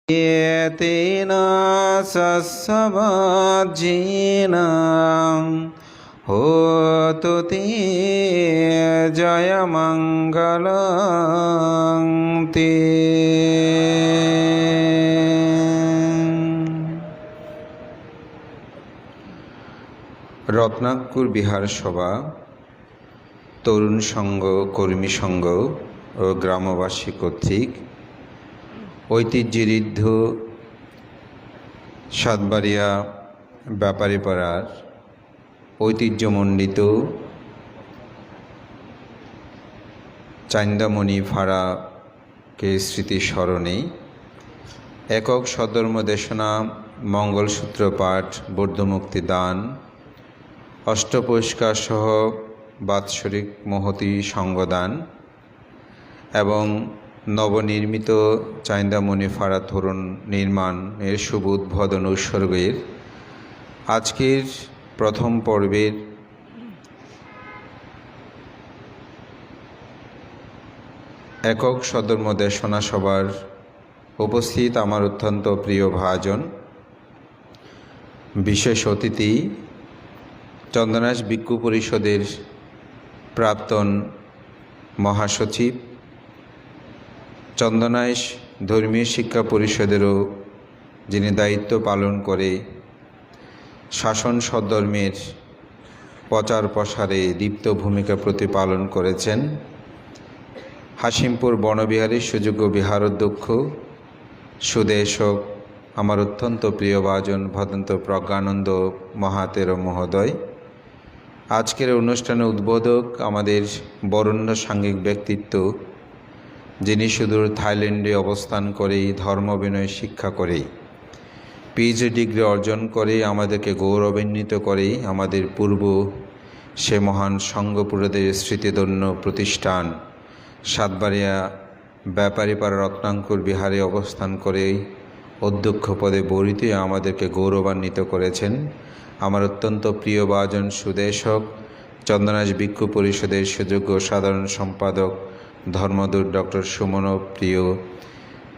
तेन सस्सवाज्येन होतु ते जयमङ्गलं ते। রত্নাকুর বিহার সভা, তরুণ সংঘ, কর্মী সংঘ ও গ্রামবাসী কর্তৃক ঐতিহ্যঋদ্ধ সাতবাড়িয়া ব্যাপারীপাড়ার ঐতিহ্যমণ্ডিত চান্দামণি ফাড়াকে স্মৃতি স্মরণে একক সধর্ম দেশনা, মঙ্গলসূত্র পাঠ, বৌদ্ধমুক্তি দান, অষ্টপুরস্কার সহ বাৎসরিক মহতী সঙ্গদান এবং নবনির্মিত চান্দামণি ফাড়া তোরণ নির্মাণের শুভ উদ্বোধন উৎসর্গের আজকের প্রথম পর্বের একক সধর্ম দেশনা সভার উপস্থিত আমার অত্যন্ত প্রিয় ভাজন, বিশেষ অতিথি চন্দনাইশ ভিক্ষু পরিষদের প্রাক্তন মহাসচিব, চন্দনাইশ ধর্মীয় শিক্ষা পরিষদেরও যিনি দায়িত্ব পালন করে শাসন সদ্ধর্মের প্রচার প্রসারে দীপ্ত ভূমিকা প্রতিপালন করেছেন, হাসিমপুর বনবিহারের সুযোগ্য বিহার অধ্যক্ষ সুদেশক আমার অত্যন্ত প্রিয় ভাজন ভদন্ত প্রজ্ঞানন্দ মহাতের মহোদয়, আজকের অনুষ্ঠানে উদ্বোধক আমাদের বরেণ্য সাংঘিক ব্যক্তিত্ব, যিনি সুদূর থাইল্যান্ডে অবস্থান করেই ধর্ম বিনয় শিক্ষা করে পিএইচডি ডিগ্রি অর্জন করে আমাদেরকে গৌরবান্বিত করে আমাদের পূর্ব সে মহান সংঘপুরদের স্মৃতিধন্য প্রতিষ্ঠান সাতবাড়িয়া ব্যাপারীপাড়া রত্নাকুর বিহারে অবস্থান করে অধ্যক্ষ পদে বরিত আমাদেরকে গৌরবান্বিত করেছেন আমার অত্যন্ত প্রিয় ভাজন সুদেশক, চন্দনাইশ ভিক্ষু পরিষদের সুযোগ্য সাধারণ সম্পাদক ধর্মদূত ডক্টর সুমন প্রিয়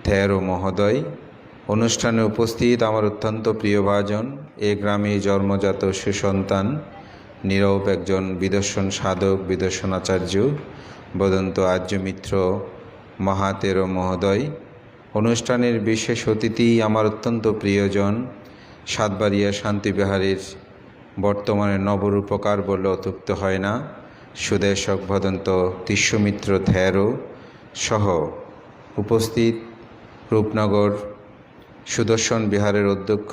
থেরো মহোদয়, অনুষ্ঠানে উপস্থিত আমার অত্যন্ত প্রিয় ভাজন, এ গ্রামে জন্মজাত সুসন্তান, নীরব একজন বিদর্শন সাধক, বিদর্শনাচার্য বদন্ত আর্যমিত্র মহাতেরো মহোদয়, অনুষ্ঠানের বিশেষ অতিথি আমার অত্যন্ত প্রিয়জন, সাতবাড়িয়া শান্তিবিহারের বর্তমানে নবরূপকার বললে অত্যুক্ত হয় না সুদেশক ভদন্ত তিস্যমিত্র থেরো সহ উপস্থিত রূপনগর সুদর্শন বিহারের অধ্যক্ষ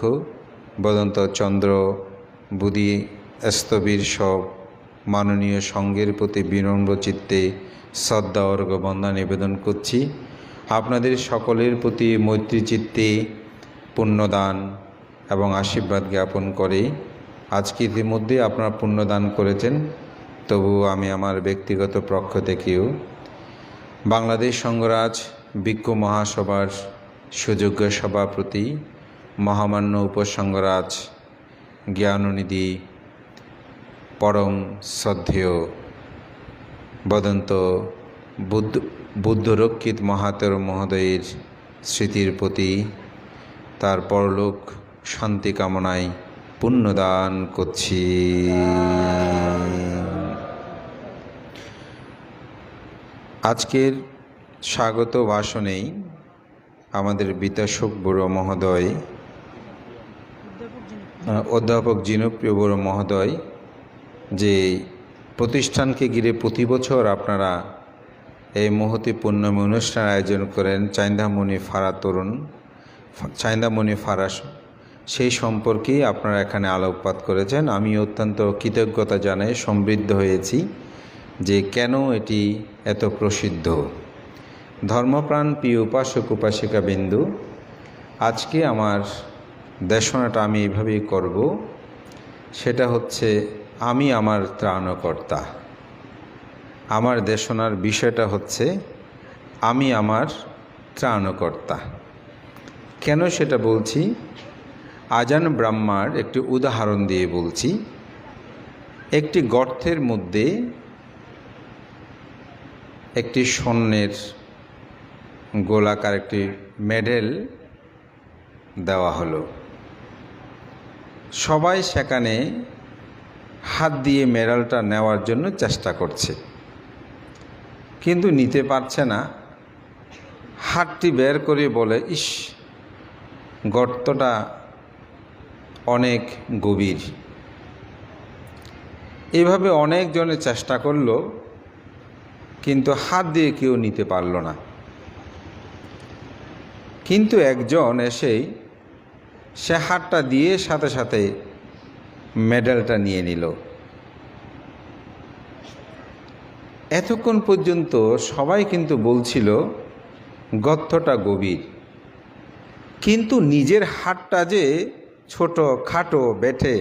বদন্ত চন্দ্র বুদি স্থবির সব মাননীয় সঙ্গের প্রতি বিনম্র চিত্তে শ্রদ্ধা অর্ঘ্য বন্দনা নিবেদন করছি। আপনাদের সকলের প্রতি মৈত্রী চিত্তে পুণ্যদান এবং আশীর্বাদ জ্ঞাপন করে আজকে ইতিমধ্যে আপনারা পুণ্যদান করেছেন, তবু আমি আমার ব্যক্তিগত পক্ষ থেকেও বাংলাদেশ সংঘরাজ ভিক্ষু মহাসভার সুযোগ্য সভাপতি মহামান্য উপসংঘরাজ জ্ঞাননিধি পরম শ্রদ্ধেয় বদন্ত বুদ্ধরক্ষিত মহাতের মহোদয়ের স্মৃতির প্রতি তার পরলোক শান্তি কামনায় পুণ্যদান করছি। আজকের স্বাগত ভাষণেই আমাদের বিতাশক বড়ো মহোদয়, অধ্যাপক জিনপ্রিয় বড়ো মহোদয় যে প্রতিষ্ঠানকে ঘিরে প্রতি বছর আপনারা এই মহতী পুণ্যময় অনুষ্ঠান আয়োজন করেন চান্দামণি ফাড়া তরুণ, চান্দামণি ফাড়া, সেই সম্পর্কে আপনারা এখানে আলোকপাত করেছেন। আমি অত্যন্ত কৃতজ্ঞতা জানাই সমৃদ্ধ হয়েছি যে কেন এটি এত প্রসিদ্ধ। ধর্মপ্রাণ প্রিয় উপাসক উপাসিকা বিন্দু, আজকে আমার দেশনাটা আমি এইভাবেই করব, সেটা হচ্ছে আমি আমার ত্রাণকর্তা। আমার দেশনার বিষয়টা হচ্ছে আমি আমার ত্রাণকর্তা। কেন সেটা বলছি? আজান ব্রাহ্মার একটি উদাহরণ দিয়ে বলছি। একটি গর্তের মধ্যে একটি স্বর্ণের গোলাকার একটি মেডেল দেওয়া হলো। সবাই সেখানে হাত দিয়ে মেডেলটা নেওয়ার জন্য চেষ্টা করছে, কিন্তু নিতে পারছে না। হাতটি বের করে বলে, ইস, গর্তটা অনেক গভীর। এভাবে অনেকজনে চেষ্টা করলো, কিন্তু হাত দিয়ে কেউ নিতে পারল না। কিন্তু একজন এসেই সে হাতটা দিয়ে সাথে সাথে মেডেলটা নিয়ে নিল। এতক্ষণ পর্যন্ত সবাই কিন্তু বলছিল গর্তটা গভীর, কিন্তু নিজের হাতটা যে ছোট খাটো বেঁটে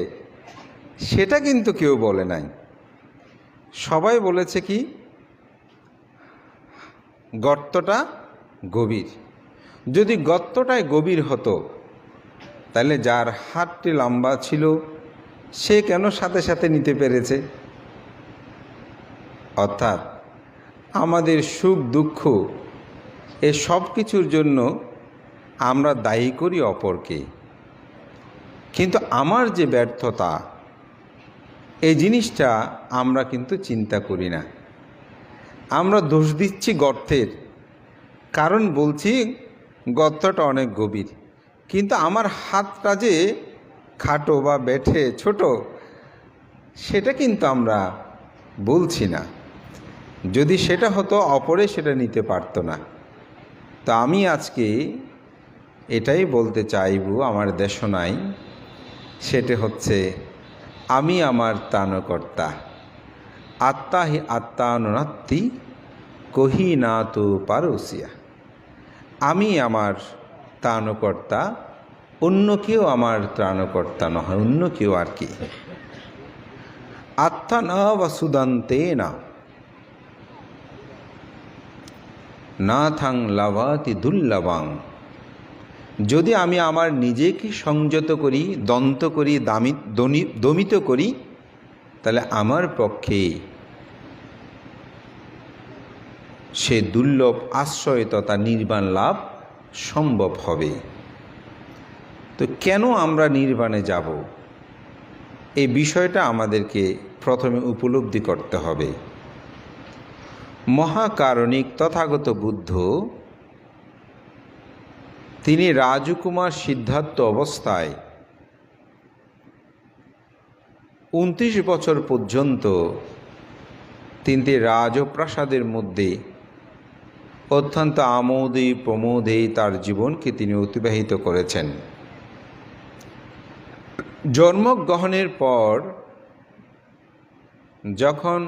সেটা কিন্তু কেউ বলে নাই। সবাই বলেছে কি, গর্তটা গভীর। যদি গর্তটাই গভীর হতো তাহলে যার হাতটি লম্বা ছিল সে কেন সাথে সাথে নিতে পেরেছে? অর্থাৎ আমাদের সুখ দুঃখ এ সব কিছুর জন্য আমরা দায়ী করি অপরকে, কিন্তু আমার যে ব্যর্থতা এই জিনিসটা আমরা কিন্তু চিন্তা করি না। আমরা দোষ দিচ্ছি গর্তের, কারণ বলছি গর্তটা অনেক গভীর, কিন্তু আমার হাতটা যে খাটো বা বেঁটে ছোট সেটা কিন্তু আমরা বলছি না। যদি সেটা হতো অপরে সেটা নিতে পারতো না। তো আমি আজকে এটাই বলতে চাইব আমার দেশনায়, সেটা হচ্ছে আমি আমার ত্রাণকর্তা। আত্মা হি আত্মানুনাত্তি কহি না তো পারসিয়া। আমি আমার ত্রাণকর্তা, অন্য কেউ আমার ত্রাণকর্তা নয়, অন্য কেউ আর কি। আত্মা না বাসুদান্তে না থাং লাভাতি দুর্লভাং। যদি আমি আমার নিজেকে সংযত করি, দন্ত করি, দমিত করি, তাহলে আমার পক্ষে সে দুর্লভ আশ্রয় তথা নির্বাণ লাভ সম্ভব হবে। তো কেন আমরা নির্বাণে যাব, এই বিষয়টা আমাদেরকে প্রথমে উপলব্ধি করতে হবে। মহাকারণিক তথাগত বুদ্ধ তিনি রাজকুমার সিদ্ধার্থ অবস্থায় 29 বছর পর্যন্ত তিনি রাজপ্রাসাদের মধ্যে অত্যন্ত আমোদে প্রমোদে তার জীবনকে তিনি অতিবাহিত করেছেন। জন্মগ্রহণের পর যখন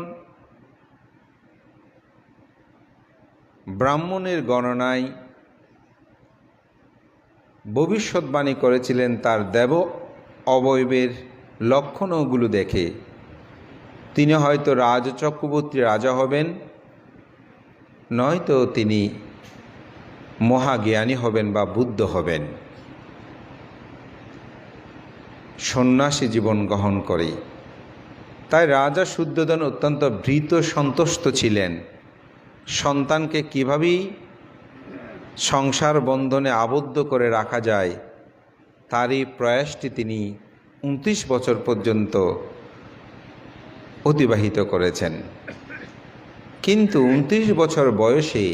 ব্রাহ্মণের গণনায় ভবিষ্যৎবাণী করেছিলেন, তার দেব অবয়বের লক্ষণগুলো দেখে তিনি হয়তো রাজচক্রবর্তী রাজা হবেন, নয়তো তিনি মহাজ্ঞানী হবেন বা বুদ্ধ হবেন। সন্ন্যাসী জীবন গ্রহণ করে। তাই রাজা শুদ্ধোধন অত্যন্ত ভীত সন্তুষ্ট ছিলেন। সন্তানকে কীভাবেই সংসার বন্ধনে আবদ্ধ করে রাখা যায় তারই প্রয়াসটি তিনি 29 বছর পর্যন্ত অতিবাহিত করেছেন। কিন্তু 29 বছর বয়সে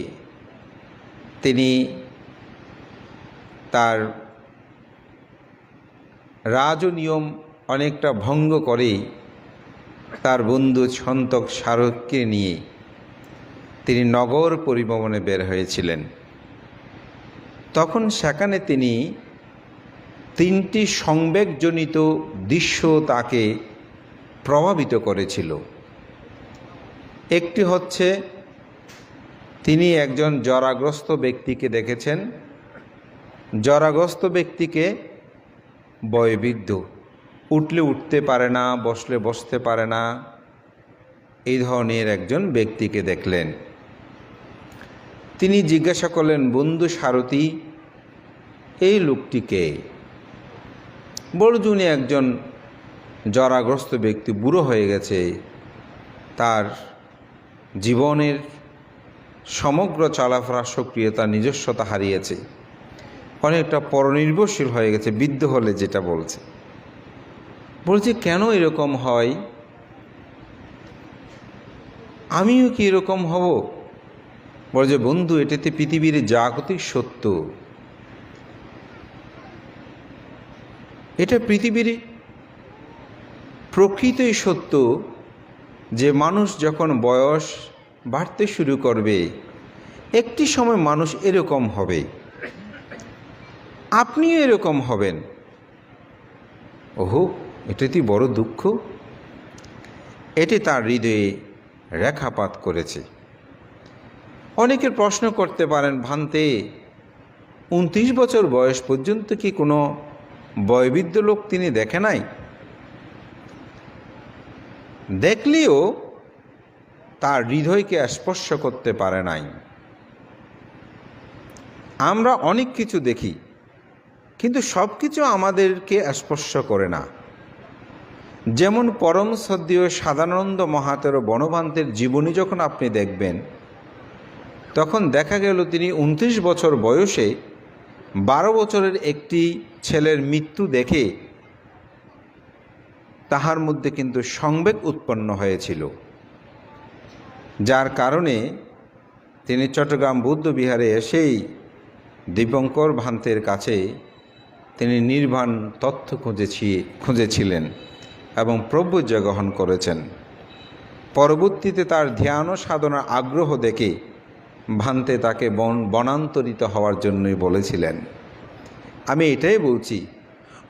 তিনি তার রাজনিয়ম অনেকটা ভঙ্গ করে তার বন্ধু সন্তক শারদকে নিয়ে তিনি নগর পরিভ্রমণে বের হয়েছিলেন। তখন সেখানে তিনি 3টি সংবেগজনিত দৃশ্য তাকে প্রভাবিত করেছিল। একটি হচ্ছে তিনি একজন জরাগ্রস্ত ব্যক্তিকে দেখেছেন। জরাগ্রস্ত ব্যক্তিকে বয়োবৃদ্ধ, উঠলে উঠতে পারে না, বসলে বসতে পারে না, এই ধরনের একজন ব্যক্তিকে দেখলেন। তিনি জিজ্ঞাসা করলেন, বন্ধু সারথি, এই লোকটিকে? বড়জুনি একজন জরাগ্রস্ত ব্যক্তি, বুড়ো হয়ে গেছে, তার জীবনের সমগ্র চলাফেরা সক্রিয়তা নিজস্বতা হারিয়েছে, অনেকটা পরনির্ভরশীল হয়ে গেছে, বৃদ্ধ হলে যেটা বলছে কেন এরকম হয়, আমিও কি এরকম হব? বলছে বন্ধু, এটাতে পৃথিবীর জাগতিক সত্য, এটা পৃথিবীর প্রকৃতই সত্য যে মানুষ যখন বয়স বাড়তে শুরু করবে একটি সময় মানুষ এরকম হবে, আপনিও এরকম হবেন। ওহো, এটাতে বড় দুঃখ। এটি তার হৃদয়ে রেখাপাত করেছে। অনেকের প্রশ্ন করতে পারেন, ভান্তে 29 বছর বয়স পর্যন্ত কি কোনো বয়োবৃদ্ধ লোক তিনি দেখে নাই? দেখলেও তার হৃদয়কে স্পর্শ করতে পারে নাই। আমরা অনেক কিছু দেখি, কিন্তু সব কিছু আমাদেরকে স্পর্শ করে না। যেমন পরম শ্রদ্ধেয় সাদানন্দ মহাতের বনভান্তের জীবনী যখন আপনি দেখবেন, তখন দেখা গেল তিনি 29 বছর বয়সে 12 বছরের একটি ছেলের মৃত্যু দেখে তাহার মধ্যে কিন্তু সংবেগ উৎপন্ন হয়েছিল, যার কারণে তিনি চট্টগ্রাম বৌদ্ধ বিহারে এসেই দীপঙ্কর ভান্তের কাছে তিনি নির্বাণ তথ্য খুঁজেছিলেন এবং প্রভুজ্য গ্রহণ করেছেন। পরবর্তীতে তার ধ্যান ও সাধনার আগ্রহ দেখে ভান্তে তাকে বনান্তরিত হওয়ার জন্যই বলেছিলেন। আমি এটাই বলছি,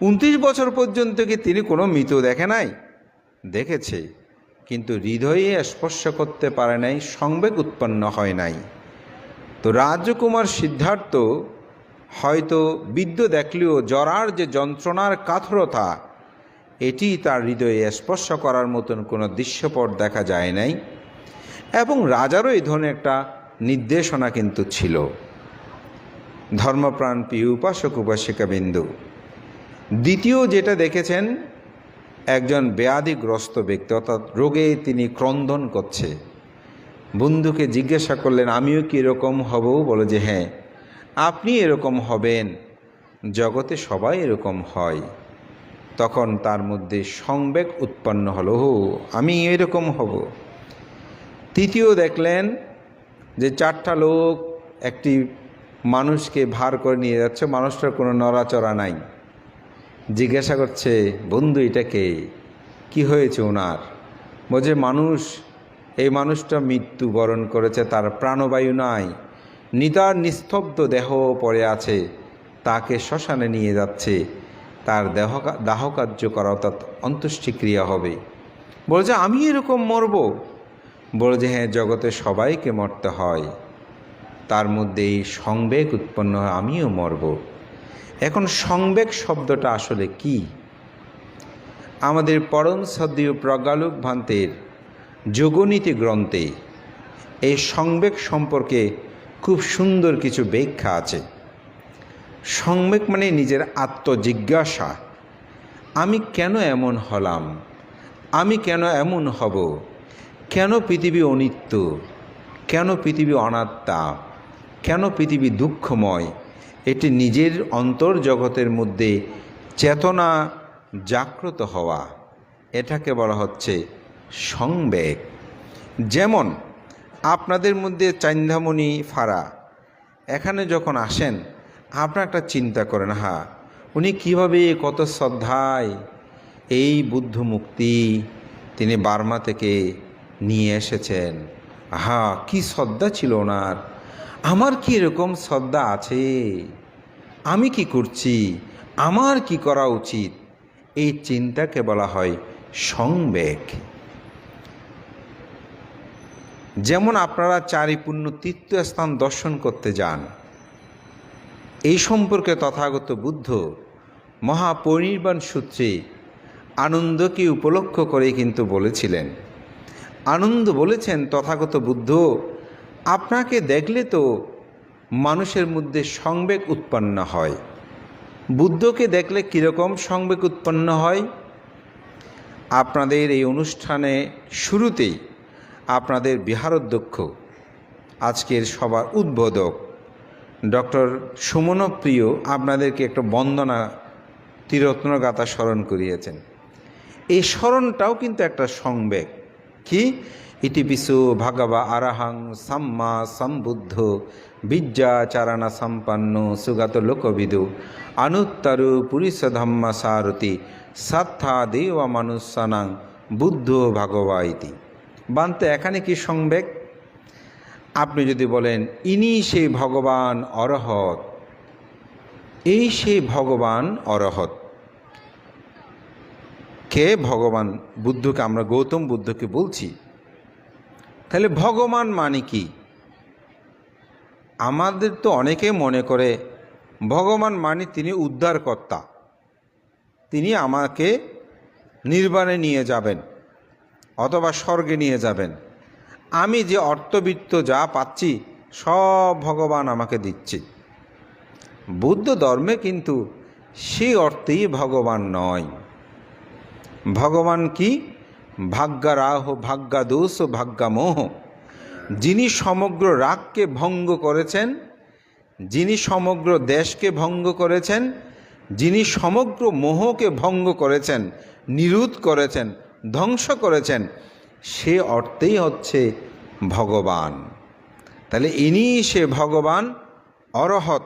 29 বছর পর্যন্ত কি তিনি কোনো মৃত দেখে নাই? দেখেছে, কিন্তু হৃদয়ে স্পর্শ করতে পারে নাই, সংবেগ উৎপন্ন হয় নাই। তো রাজকুমার সিদ্ধার্থ হয়তো বৃদ্ধ দেখলেও জরার যে যন্ত্রণার কাতরতা, এটি তার হৃদয়ে স্পর্শ করার মতন কোনো দৃশ্যপট দেখা যায় নাই। এবং রাজারও এই ধরনের একটা নির্দেশনা কিন্তু ছিল। ধর্মপ্রাণ প্রিয় উপাসক উপাসিকাবিন্দু, দ্বিতীয় যেটা দেখেছেন, একজন ব্যাধিগ্রস্ত ব্যক্তি, অর্থাৎ রোগে তিনি ক্রন্দন করছে। বন্ধুকে জিজ্ঞাসা করলেন, আমিও কি এরকম হব? বলে যে হ্যাঁ, আপনি এরকম হবেন, জগতে সবাই এরকম হয়। তখন তার মধ্যে সংবেগ উৎপন্ন হলো, আমি এরকম হব। তৃতীয় দেখলেন যে 4টা লোক একটি মানুষকে ভার করে নিয়ে যাচ্ছে, মানুষটার কোনো নড়াচড়া নাই। জিজ্ঞাসা করছে, বন্ধু এটাকে কি হয়েছে ওনার? বলছে এই মানুষটা মৃত্যুবরণ করেছে, তার প্রাণবায়ু নাই, নিতার নিস্তব্ধ দেহ পড়ে আছে, তাকে শ্মশানে নিয়ে যাচ্ছে, তার দাহকার্য করা, অর্থাৎ অন্ত্যেষ্টিক্রিয়া হবে। বলছে আমি এরকম মরব? বলে যে হ্যাঁ, জগতে সবাইকে মরতে হয়, তার মধ্যে এই সংবেগ উৎপন্ন হয়, আমিও মরব। এখন সংবেগ শব্দটা আসলে কি? আমাদের পরম শ্রদ্ধেয় প্রজ্ঞালোক ভান্তের যোগনীতি গ্রন্থে এই সংবেগ সম্পর্কে খুব সুন্দর কিছু ব্যাখ্যা আছে। সংবেগ মানে নিজের আত্মজিজ্ঞাসা, আমি কেন এমন হলাম, আমি কেন এমন হব, কেন পৃথিবী অনিত্য, কেন পৃথিবী অনাত্মা, কেন পৃথিবী দুঃখময়। এটি নিজের অন্তর্জগতের মধ্যে চেতনা জাগ্রত হওয়া, এটাকে বলা হচ্ছে সংবেগ। যেমন আপনাদের মধ্যে চান্দামণি ফাড়া এখানে যখন আসেন, আপনারা একটা চিন্তা করেন, উনি কীভাবে কত শ্রদ্ধায় এই বুদ্ধ মুক্তি তিনি বার্মা থেকে নিয়ে এসেছেন, কি শ্রদ্ধা ছিল ওনার, আমার কি এরকম শ্রদ্ধা আছে, আমি কি করছি, আমার কি করা উচিত, এই চিন্তাকে বলা হয় সংবেগ। যেমন আপনারা চারিপূর্ণ তীর্থস্থান দর্শন করতে যান, এই সম্পর্কে তথাগত বুদ্ধ মহাপরিনির্বাণ সূত্রে আনন্দকে উপলক্ষ করে কিন্তু বলেছিলেন। আনন্দ বলেছেন, তথাগত বুদ্ধ আপনাকে দেখলে তো মানুষের মধ্যে সংবেগ উৎপন্ন হয়। বুদ্ধকে দেখলে কীরকম সংবেগ উৎপন্ন হয়? আপনাদের এই অনুষ্ঠানে শুরুতেই আপনাদের বিহারোধ্যক্ষ, আজকের সভার উদ্বোধক ডক্টর সুমনপ্রিয় আপনাদেরকে একটা বন্দনা ত্রিরত্নগাথা স্মরণ করিয়েছেন। এই স্মরণটাও কিন্তু একটা সংবেগ। কি? ইতিপিসু ভগবা আরাহাং সাম্মা সম্বুদ্ধ বিদ্যাচারণা সম্পন্ন সুগত লোকবিদু অনুত্তরু পুরিষ ধম্মা সারথি সাত্থা দেব মানুষানাং বুদ্ধ ভগবা ইতি। বানতে এখানে কি সংবেগ? আপনি যদি বলেন ইনি সেই ভগবান অরহত, এই সেই ভগবান অরহত। কে ভগবান? বুদ্ধকে, আমরা গৌতম বুদ্ধকে বলছি। তাহলে ভগবান মানে কি? আমাদের তো অনেকে মনে করে ভগবান মানে তিনি উদ্ধারকর্তা, তিনি আমাকে নির্বাণে নিয়ে যাবেন অথবা স্বর্গে নিয়ে যাবেন। আমি যে অর্থবিত্ত যা পাচ্ছি সব ভগবান আমাকে দিচ্ছে। বুদ্ধ ধর্মে কিন্তু সেই অর্থেই ভগবান নয়। ভগবান কি? ভাগ্যারাহ ভাগ্যাদোষ ভাগ্যামোহ। যিনি সমগ্র রাগকে ভঙ্গ করেছেন, যিনি সমগ্র দেশকে ভঙ্গ করেছেন, যিনি সমগ্র মোহকে ভঙ্গ করেছেন, নিরোধ করেছেন, ধ্বংস করেছেন, সে অর্থেই হচ্ছে ভগবান। তাহলে ইনি সে ভগবান অরহত।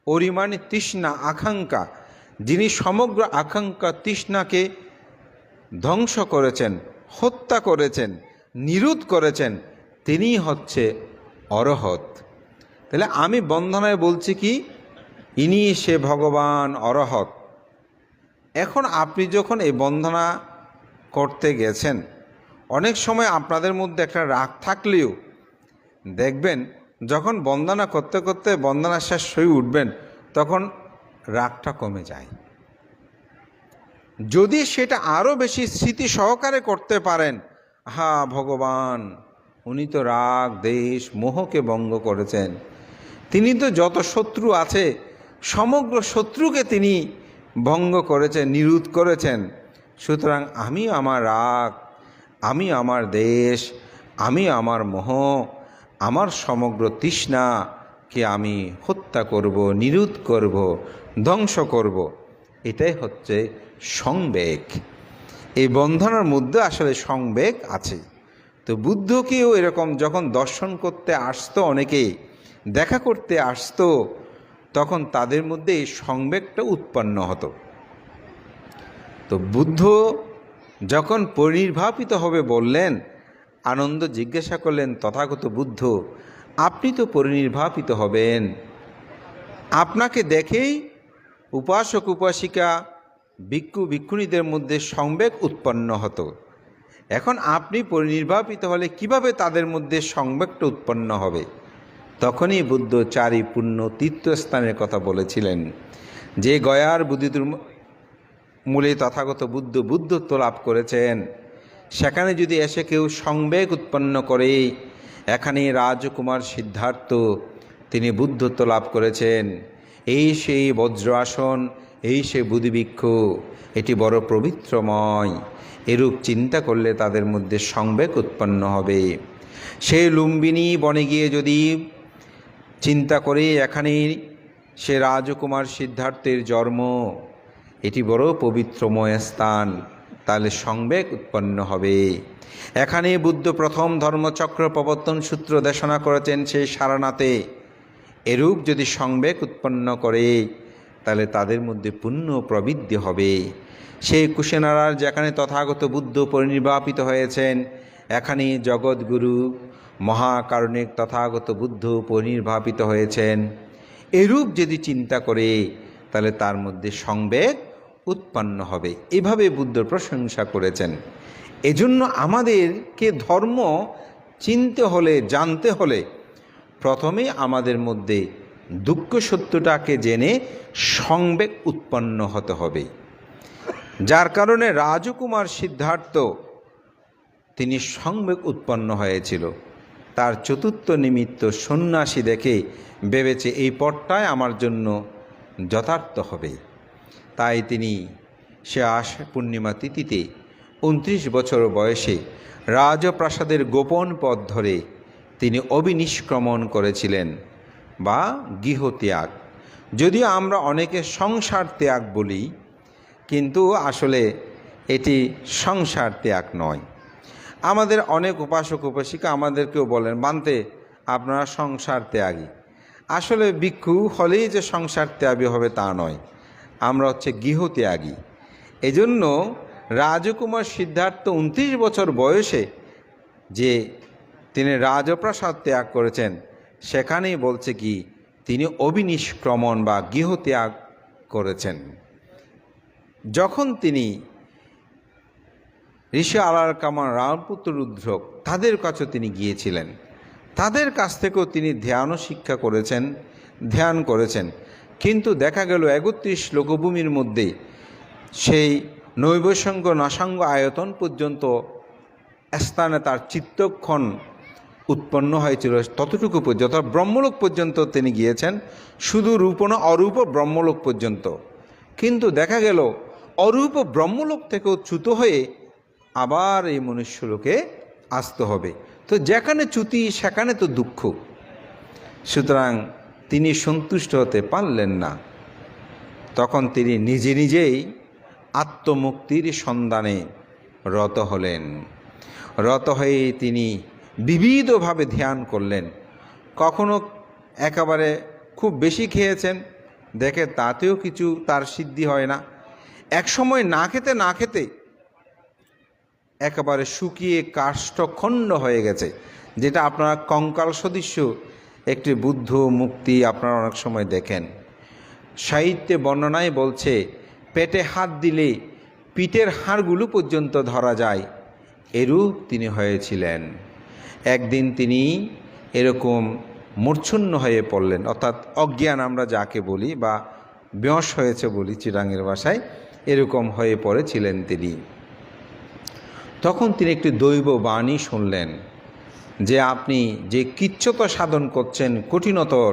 অরিমানি তৃষ্ণা আকাঙ্ক্ষা, যিনি সমগ্র আকাঙ্ক্ষা তৃষ্ণাকে ধ্বংস করেছেন, হত্যা করেছেন, নিরোধ করেছেন, তিনি হচ্ছে অরহত। তাহলে আমি বন্দনায় বলছি কি? ইনি সে ভগবান অরহত। এখন আপনি যখন এই বন্দনা করতে গেছেন, অনেক সময় আপনাদের মধ্যে একটা রাগ থাকলেও দেখবেন যখন বন্দনা করতে করতে বন্দনা শেষ হয়ে উঠবেন তখন রাগটা কমে যায়। যদি সেটা আরও বেশি স্মৃতি সহকারে করতে পারেন, হা ভগবান উনি তো রাগ দেশ মোহকে ভঙ্গ করেছেন, তিনি তো যত শত্রু আছে সমগ্র শত্রুকে তিনি ভঙ্গ করেছেন, নিরোধ করেছেন। সুতরাং আমি আমার রাগ, আমি আমার দেশ, আমি আমার মোহ, আমার সমগ্র তৃষ্ণাকে আমি হত্যা করব, নিরোধ করব, ধ্বংস করব। এটাই হচ্ছে সংবেগ। এই বন্ধনের মধ্যে আসলে সংবেগ আছে। তো বুদ্ধকেও এরকম যখন দর্শন করতে আসতো, অনেকেই দেখা করতে আসতো, তখন তাদের মধ্যে এই সংবেগটা উৎপন্ন হতো। তো বুদ্ধ যখন পরিনির্বাপিত হবে বললেন, আনন্দ জিজ্ঞাসা করলেন, তথাগত বুদ্ধ আপনি তো পরিনির্বাপিত হবেন, আপনাকে দেখেই উপাসক উপাসিকা ভিক্ষু ভিক্ষুণীদের মধ্যে সংবেগ উৎপন্ন হতো। এখন আপনি পরিনির্বাপিত হলে কিভাবে তাদের মধ্যে সংবেগটা উৎপন্ন হবে? তখনই বুদ্ধ চারি পুণ্য তীর্থস্থানের কথা বলেছিলেন, যে গয়ার বুদ্ধিতুর মূলে তথাগত বুদ্ধ বুদ্ধত্ব লাভ করেছেন, সেখানে যদি এসে কেউ সংবেগ উৎপন্ন করে, এখানে রাজকুমার সিদ্ধার্থ তিনি বুদ্ধত্ব লাভ করেছেন, এই সেই বজ্র আসন, এই সে বুদ্ধিবৃক্ষ, এটি বড় পবিত্রময়, এরূপ চিন্তা করলে তাদের মধ্যে সংবেগ উৎপন্ন হবে। সেই লুম্বিনী বনে গিয়ে যদি চিন্তা করে এখানে সে রাজকুমার সিদ্ধার্থের জন্ম, এটি বড় পবিত্রময় স্থান, তাহলে সংবেগ উৎপন্ন হবে। এখানে বুদ্ধ প্রথম ধর্মচক্র প্রবর্তন সূত্র দেশনা করেছেন সেই সারনাথে, এরূপ যদি সংবেগ উৎপন্ন করে তাহলে তাদের মধ্যে পুণ্য প্রবৃদ্ধি হবে। সেই কুশিনারার যেখানে তথাগত বুদ্ধ পরিনির্বাপিত হয়েছেন, এখানে জগৎগুরু মহাকারণিক তথাগত বুদ্ধ পরিনির্বাপিত হয়েছেন, এরূপ যদি চিন্তা করে তাহলে তার মধ্যে সংবেগ উৎপন্ন হবে। এভাবে বুদ্ধ প্রশংসা করেছেন। এজন্য আমাদেরকে ধর্ম চিনতে হলে, জানতে হলে প্রথমে আমাদের মধ্যে দুঃখ সত্যটাকে জেনে সংবেগ উৎপন্ন হতে হবে। যার কারণে রাজকুমার সিদ্ধার্থ তিনি সংবেগ উৎপন্ন হয়েছিল। তার চতুর্থ নিমিত্ত সন্ন্যাসী দেখে ভেবেছে এই পথটাই আমার জন্য যথার্থ হবে। তাই তিনি সে পূর্ণিমা তিথিতে 29 বছর বয়সে রাজপ্রাসাদের গোপন পথ ধরে তিনি অবিনিষ্ক্রমণ করেছিলেন। বা গৃহত্যাগ। যদিও আমরা অনেকে সংসার ত্যাগ বলি, কিন্তু আসলে এটি সংসার ত্যাগ নয়। আমাদের অনেক উপাসক উপাসিকা আমাদেরকেও বলেন, বানতে আপনারা সংসার ত্যাগী। আসলে ভিক্ষু হলেই যে সংসার ত্যাগী হবে তা নয়, আমরা হচ্ছে গৃহত্যাগী। এজন্য রাজকুমার সিদ্ধার্থ 29 বছর বয়সে যে তিনি রাজপ্রাসাদ ত্যাগ করেছেন, সেখানেই বলছে কি তিনি অবিনিষ্ক্রমণ বা গৃহত্যাগ করেছেন। যখন তিনি ঋষি আলারকামান, রামপুত্র রুদ্রক তাদের কাছে তিনি গিয়েছিলেন, তাদের কাছ থেকেও তিনি ধ্যানও শিক্ষা করেছেন, ধ্যান করেছেন। কিন্তু দেখা গেল 31 লোকভূমির মধ্যে সেই নৈবসঙ্গ নাসাঙ্গ আয়তন পর্যন্ত স্থানে তার চিত্তক্ষণ উৎপন্ন হয়েছিল, ততটুকু পর্যন্ত ব্রহ্মলোক পর্যন্ত তিনি গিয়েছেন, শুধু রূপ না অরূপ ব্রহ্মলোক পর্যন্ত। কিন্তু দেখা গেল অরূপ ব্রহ্মলোক থেকেও চ্যুত হয়ে আবার এই মনুষ্যলোকে আসতে হবে। তো যেখানে চ্যুতি সেখানে তো দুঃখ। সুতরাং তিনি সন্তুষ্ট হতে পারলেন না। তখন তিনি নিজে নিজেই আত্মমুক্তির সন্ধানে রত হলেন। রত হয়ে তিনি বিবিধভাবে ধ্যান করলেন। কখনো একেবারে খুব বেশি খেয়েছেন, দেখে তাতেও কিছু তার সিদ্ধি হয় না। এক সময় না খেতে একেবারে শুকিয়ে কাষ্ঠখণ্ড হয়ে গেছে, যেটা আপনারা কঙ্কাল সদৃশ্য একটি বুদ্ধ মুক্তি আপনারা অনেক সময় দেখেন। সাহিত্যে বর্ণনায় বলছে, পেটে হাত দিলে পিঠের হাড়গুলো পর্যন্ত ধরা যায়, এরূপ তিনি হয়েছিলেন। একদিন তিনি এরকম মূর্ছন্ন হয়ে পড়লেন, অর্থাৎ অজ্ঞান আমরা যাকে বলি বা বেঁশ হয়েছে বলি চিরাঙের ভাষায়, এরকম হয়ে পড়েছিলেন তিনি। তখন তিনি একটি দৈব বাণী শুনলেন যে আপনি যে কিচ্ছতা সাধন করছেন কঠিনতর,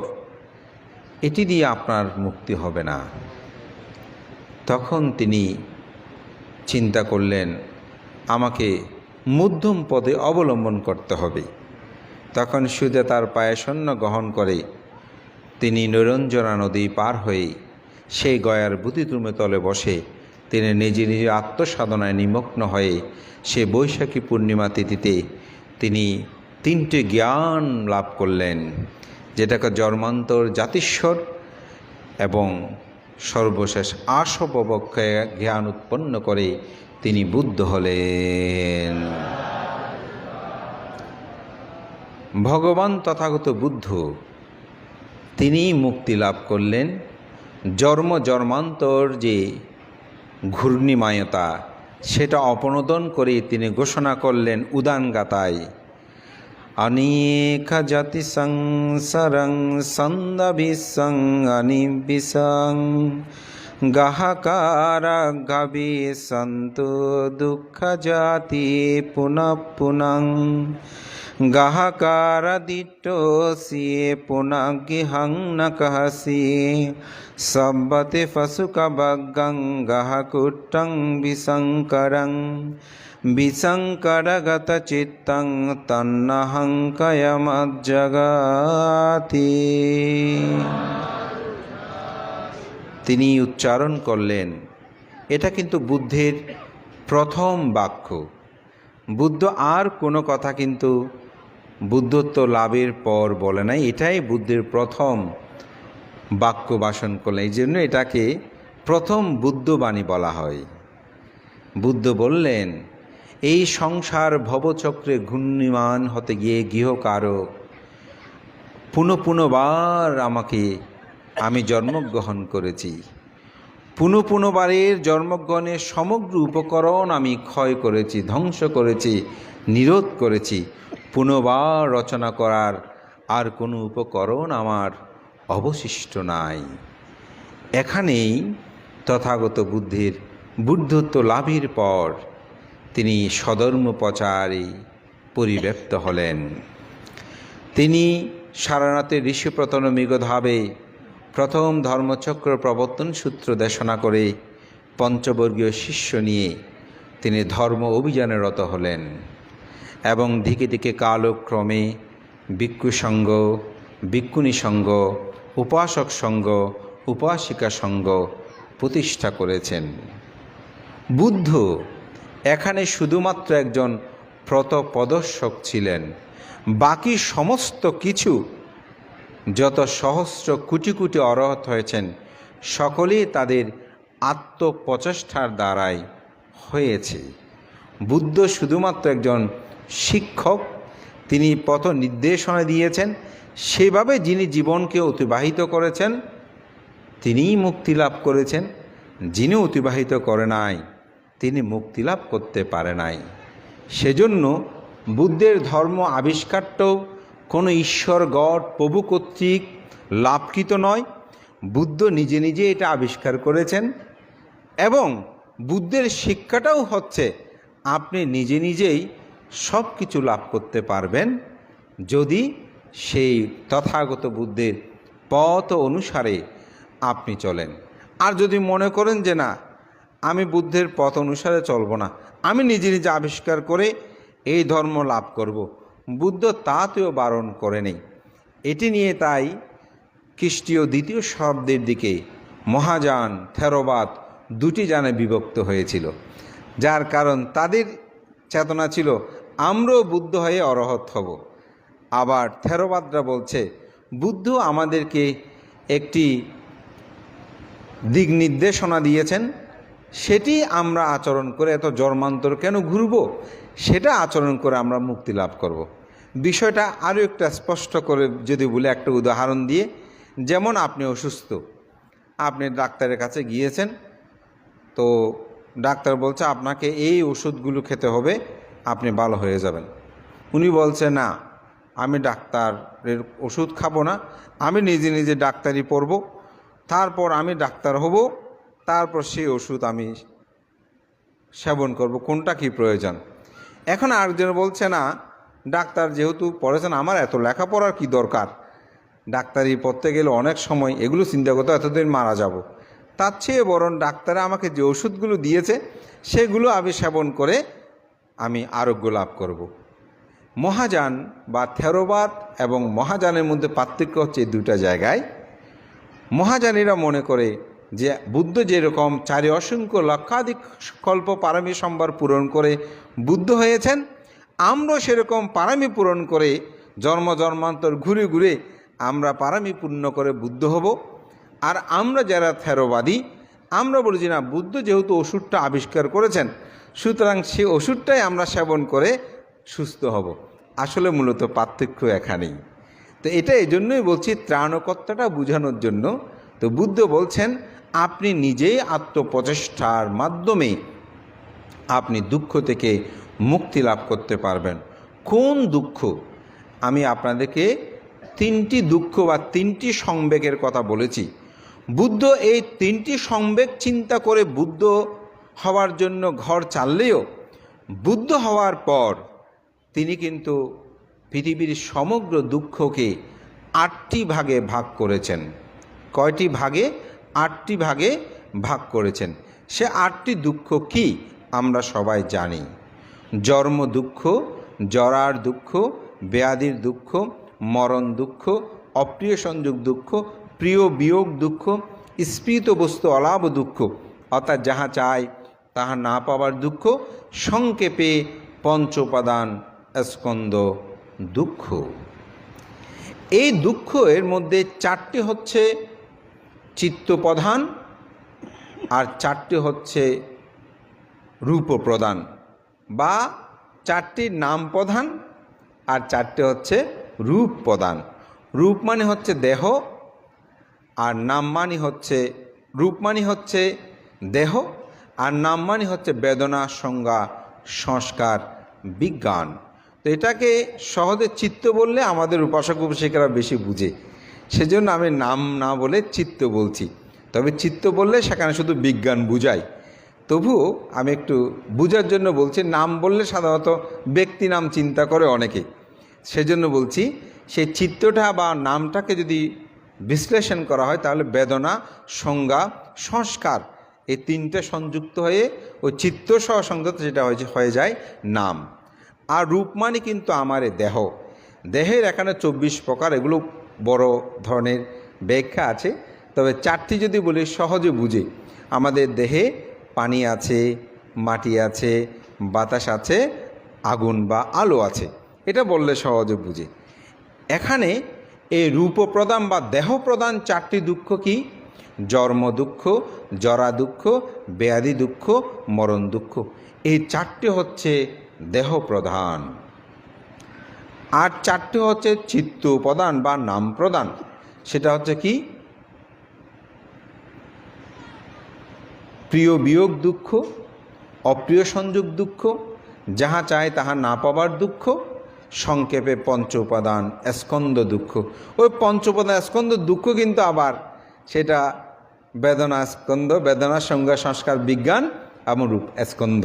এটি দিয়ে আপনার মুক্তি হবে না। তখন তিনি চিন্তা করলেন আমাকে মধ্যম পদে অবলম্বন করতে হবে। তখন সুজা তার পায়ে সৈন্য গ্রহণ করে তিনি নিরঞ্জনা নদী পার হয়ে সেই গয়ার বুতিতুমে তলে বসে তিনি নিজে নিজে আত্মসাধনায় নিমগ্ন হয়ে সে বৈশাখী পূর্ণিমা তিথিতে তিনি 3টে জ্ঞান লাভ করলেন, যেটাকে জন্মান্তর, জাতিস্বর এবং সর্বশেষ আসববক্ষে জ্ঞান উৎপন্ন করে তিনি বুদ্ধ হলেন। ভগবান তথাগত বুদ্ধ তিনি মুক্তি লাভ করলেন। জন্মান্তর যে ঘূর্ণিমায়তা সেটা অপনোদন করে তিনি ঘোষণা করলেন উদান গাতায়, অনেক জাতি সংসারং সন্দাভিসং অনিবিসং গাহাকারা গাবি সন্তু দুঃখ জাতি পুনঃ পুনঃ গাহাকারাদিটো সিয়ে পুনঃ গিহং ন কহসি সব্বতে ফসুকবগং গাহকুট্টং বিশঙ্করং বিশঙ্করগত চিত্তং তন্নহং কয়মজ্জগাতি। তিনি উচ্চারণ করলেন, এটা কিন্তু বুদ্ধের প্রথম বাক্য। বুদ্ধ আর কোনো কথা কিন্তু বুদ্ধত্ব লাভের পর বলে নাই, এটাই বুদ্ধের প্রথম বাক্য ভাষণ করলেন। এই জন্য এটাকে প্রথম বুদ্ধবাণী বলা হয়। বুদ্ধ বললেন, এই সংসার ভবচক্রে ঘূর্ণিমান হতে গিয়ে গৃহকারক পুনঃবার আমি জন্মগ্রহণ করেছি। পুনঃবারের জন্মগ্রহণের সমগ্র উপকরণ আমি ক্ষয় করেছি, ধ্বংস করেছি, নিরোধ করেছি। পুনঃবার রচনা করার আর কোনো উপকরণ আমার অবশিষ্ট নাই। এখানেই তথাগত বুদ্ধের বুদ্ধত্ব লাভের পর তিনি স্বধর্ম প্রচারে পরিব্যাপ্ত হলেন। তিনি সারনাথে ঋষিপ্রতন মৃগধাবে প্রথম ধর্মচক্র প্রবর্তন সূত্র দেশনা করে পঞ্চবর্গীয় শিষ্য নিয়ে তিনি ধর্ম অভিযানে রত হলেন এবং দিকে দিকে কালক্রমে ভিক্ষু সংঘ, ভিক্ষুণী সংঘ, উপাসক সংঘ, উপাসিকা সংঘ প্রতিষ্ঠা করেছেন। বুদ্ধ এখানে শুধুমাত্র একজন পথপ্রদর্শক ছিলেন। বাকি সমস্ত কিছু, যত সহস্র কোটি কোটি অরহত হয়েছেন, সকলেই তাদের আত্মপ্রচেষ্টার দ্বারাই হয়েছে। বুদ্ধ শুধুমাত্র একজন শিক্ষক, তিনি পথ নির্দেশনা দিয়েছেন, সেভাবে যিনি জীবনকে অতিবাহিত করেছেন তিনিই মুক্তি লাভ করেছেন। যিনি অতিবাহিত করে নাই তিনি মুক্তি লাভ করতে পারে নাই। সেজন্য বুদ্ধের ধর্ম আবিষ্কারটাও কোনো ঈশ্বর গড প্রভু কর্তৃক লাভকৃত নয়। বুদ্ধ নিজে নিজে এটা আবিষ্কার করেছেন এবং বুদ্ধের শিক্ষাটাও হচ্ছে আপনি নিজে নিজেই সব কিছু লাভ করতে পারবেন যদি সেই তথাগত বুদ্ধের পথ অনুসারে আপনি চলেন। আর যদি মনে করেন যে না, আমি বুদ্ধের পথ অনুসারে চলব না, আমি নিজে নিজে আবিষ্কার করে এই ধর্ম লাভ করব, বুদ্ধ তাতেও বারণ করে নেই। এটি নিয়ে তাই খ্রিস্টীয় দ্বিতীয় শতাব্দীর দিকে মহাযান থেরবাদ দুটি যানে বিভক্ত হয়েছিল, যার কারণ তাদের চেতনা ছিল আমরাও বুদ্ধ হয়ে অরহত হব। আবার থেরবাদরা বলছে বুদ্ধ আমাদেরকে একটি দিক নির্দেশনা দিয়েছেন, সেটি আমরা আচরণ করে এত জন্মান্তর কেন ঘুরব, সেটা আচরণ করে আমরা মুক্তি লাভ করব। বিষয়টা আরও একটা স্পষ্ট করে যদি বলে একটা উদাহরণ দিয়ে, যেমন আপনি অসুস্থ, আপনি ডাক্তারের কাছে গিয়েছেন, তো ডাক্তার বলছে আপনাকে এই ওষুধগুলো খেতে হবে, আপনি ভালো হয়ে যাবেন। উনি বলছে না, আমি ডাক্তারের ওষুধ খাবো না, আমি নিজে নিজে ডাক্তারি পড়ব, তারপর আমি ডাক্তার হব, তারপর সেই ওষুধ আমি সেবন করব, কোনটা কি প্রয়োজন। এখন আরেকজন বলছে না, ডাক্তার যেহেতু পড়েছেন, আমার এত লেখাপড়ার কি দরকার, ডাক্তারি পড়তে গেলে অনেক সময় এগুলো চিন্তা করতে এতদিন মারা যাব, তার চেয়ে বরং ডাক্তারে আমাকে যে ওষুধগুলো দিয়েছে সেগুলো আমি সেবন করে আমি আরোগ্য লাভ করব। মহাযান বা থেরবাদ এবং মহাযানের মধ্যে পার্থক্য হচ্ছে এই দুটা জায়গায়। মহাযানীরা মনে করে যে বুদ্ধ যেরকম চারি অসংখ্য লক্ষাধিক কল্প পারমী সম্ভার পূরণ করে বুদ্ধ হয়েছেন, আমরা সেরকম পারমী পূরণ করে জন্ম জন্মান্তর ঘুরে ঘুরে আমরা পারমী পূর্ণ করে বুদ্ধ হব। আর আমরা যারা থেরবাদী, আমরা বলছি না, বুদ্ধ যেহেতু ওষুধটা আবিষ্কার করেছেন, সুতরাং সেই ওষুধটাই আমরা সেবন করে সুস্থ হব। আসলে মূলত পার্থক্য এখানেই। তো এটা এই জন্যই বলছি, ত্রাণকর্তাটা বোঝানোর জন্য। তো বুদ্ধ বলছেন আপনি নিজেই আত্মপ্রচেষ্টার মাধ্যমে আপনি দুঃখ থেকে মুক্তি লাভ করতে পারবেন। কোন দুঃখ? আমি আপনাদেরকে তিনটি দুঃখ বা তিনটি সংবেগের কথা বলেছি। বুদ্ধ এই তিনটি সংবেগ চিন্তা করে বুদ্ধ হওয়ার জন্য ঘর চাললেও বুদ্ধ হওয়ার পর তিনি কিন্তু পৃথিবীর সমগ্র দুঃখকে 8টি ভাগে ভাগ করেছেন। কয়টি ভাগে? 8টি ভাগে ভাগ করেছেন। সে 8টি দুঃখ কি আমরা সবাই জানি। জন্ম দুঃখ, জরার দুঃখ, ব্যাধির দুঃখ, মরণ দুঃখ, অপ্রিয় সংযোগ দুঃখ, প্রিয় বিয়োগ দুঃখ, স্পৃত বস্তু অলাভ দুঃখ, অর্থাৎ যাহা চাই তাহা না পাওয়ার দুঃখ, সংক্ষেপে পঞ্চোপাদান স্কন্দ দুঃখ। এই দুঃখ এর মধ্যে 4টি হচ্ছে চিত্ত প্রধান, আর 4টি হচ্ছে রূপ প্রধান, বা 4টি নাম প্রধান আর 4টি হচ্ছে রূপ প্রধান। রূপ মানে হচ্ছে দেহ, আর নাম মানে হচ্ছে, রূপ মানে হচ্ছে দেহ, আর নাম মানে হচ্ছে বেদনা, সংজ্ঞা, সংস্কার, বিজ্ঞান। তো এটাকে সহজে চিত্ত বললে আমাদের উপাসক উপাসিকারা বেশি বুঝে, সেজন্য আমি নাম না বলে চিত্ত বলছি। তবে চিত্ত বললে সেখানে শুধু বিজ্ঞান বুঝাই, তবুও আমি একটু বুঝার জন্য বলছি। নাম বললে সাধারণত ব্যক্তি নাম চিন্তা করে অনেকে, সেজন্য বলছি সেই চিত্তটা বা নামটাকে যদি বিশ্লেষণ করা হয় তাহলে বেদনা, সংজ্ঞা, সংস্কার এই 3টে সংযুক্ত হয়ে ওই চিত্ত সহ সংযুক্ত যেটা হয়ে যায় নাম। আর রূপ মানে কিন্তু আমার দেহ, দেহের এখানে 24 প্রকার, এগুলো বড় ধরনের ব্যাখ্যা আছে, তবে চারটি যদি বলি সহজে বুঝে, আমাদের দেহে পানি আছে, মাটি আছে, বাতাস আছে, আগুন বা আলো আছে, এটা বললে সহজে বুঝে। এখানে এই রূপ প্রদান বা দেহ প্রদান চারটি দুঃখ কি? জন্ম দুঃখ, জরা দুঃখ, ব্যাধি দুঃখ, মরণ দুঃখ। এই চারটি হচ্ছে দেহ প্রধান। আর চারটি হচ্ছে চিত্ত প্রদান বা নাম প্রদান। সেটা হচ্ছে কি? প্রিয় বিয়োগ দুঃখ, অপ্রিয় সংযোগ দুঃখ, যাহা চায় তাহা না পাবার দুঃখ, সংক্ষেপে পঞ্চ উপাদান স্কন্দ দুঃখ। ওই পঞ্চ উপাদান স্কন্দ দুঃখ কিন্তু আবার সেটা বেদনা স্কন্দ, বেদনা, সংজ্ঞা, সংস্কার, বিজ্ঞান এবং রূপ স্কন্দ।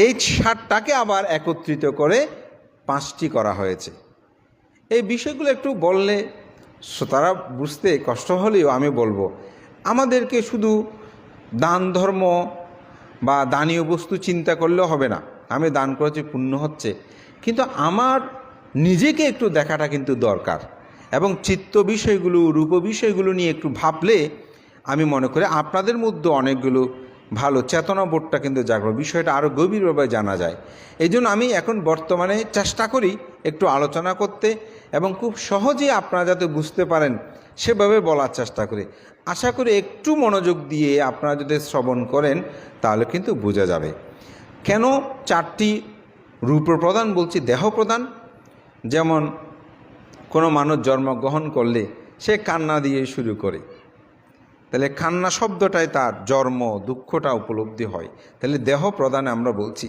এই সাতটাকে আবার একত্রিত করে 5টি করা হয়েছে। এই বিষয়গুলো একটু বললে তারা বুঝতে কষ্ট হলেও আমি বলবো, আমাদেরকে শুধু দান ধর্ম বা দানীয় বস্তু চিন্তা করলেও হবে না। আমি দান করেছি, পুণ্য হচ্ছে, কিন্তু আমার নিজেকে একটু দেখাটা কিন্তু দরকার। এবং চিত্ত বিষয়গুলো, রূপ বিষয়গুলো নিয়ে একটু ভাবলে আমি মনে করি আপনাদের মধ্যে অনেকগুলো ভালো চেতনাবোধটা কিন্তু জাগবে, বিষয়টা আরও গভীরভাবে জানা যায়। এই জন্য আমি এখন বর্তমানে চেষ্টা করি একটু আলোচনা করতে এবং খুব সহজেই আপনারা যাতে বুঝতে পারেন সেভাবে বলার চেষ্টা করি। আশা করি একটু মনোযোগ দিয়ে আপনারা যদি শ্রবণ করেন তাহলে কিন্তু বোঝা যাবে। কেন চারটি রূপ প্রদান বলছি, দেহ প্রদান? যেমন কোনো মানুষ জন্মগ্রহণ করলে সে কান্না দিয়ে শুরু করে, তাহলে কান্না শব্দটাই তার জন্ম দুঃখটা উপলব্ধি হয়, তাহলে দেহ প্রদানে আমরা বলছি।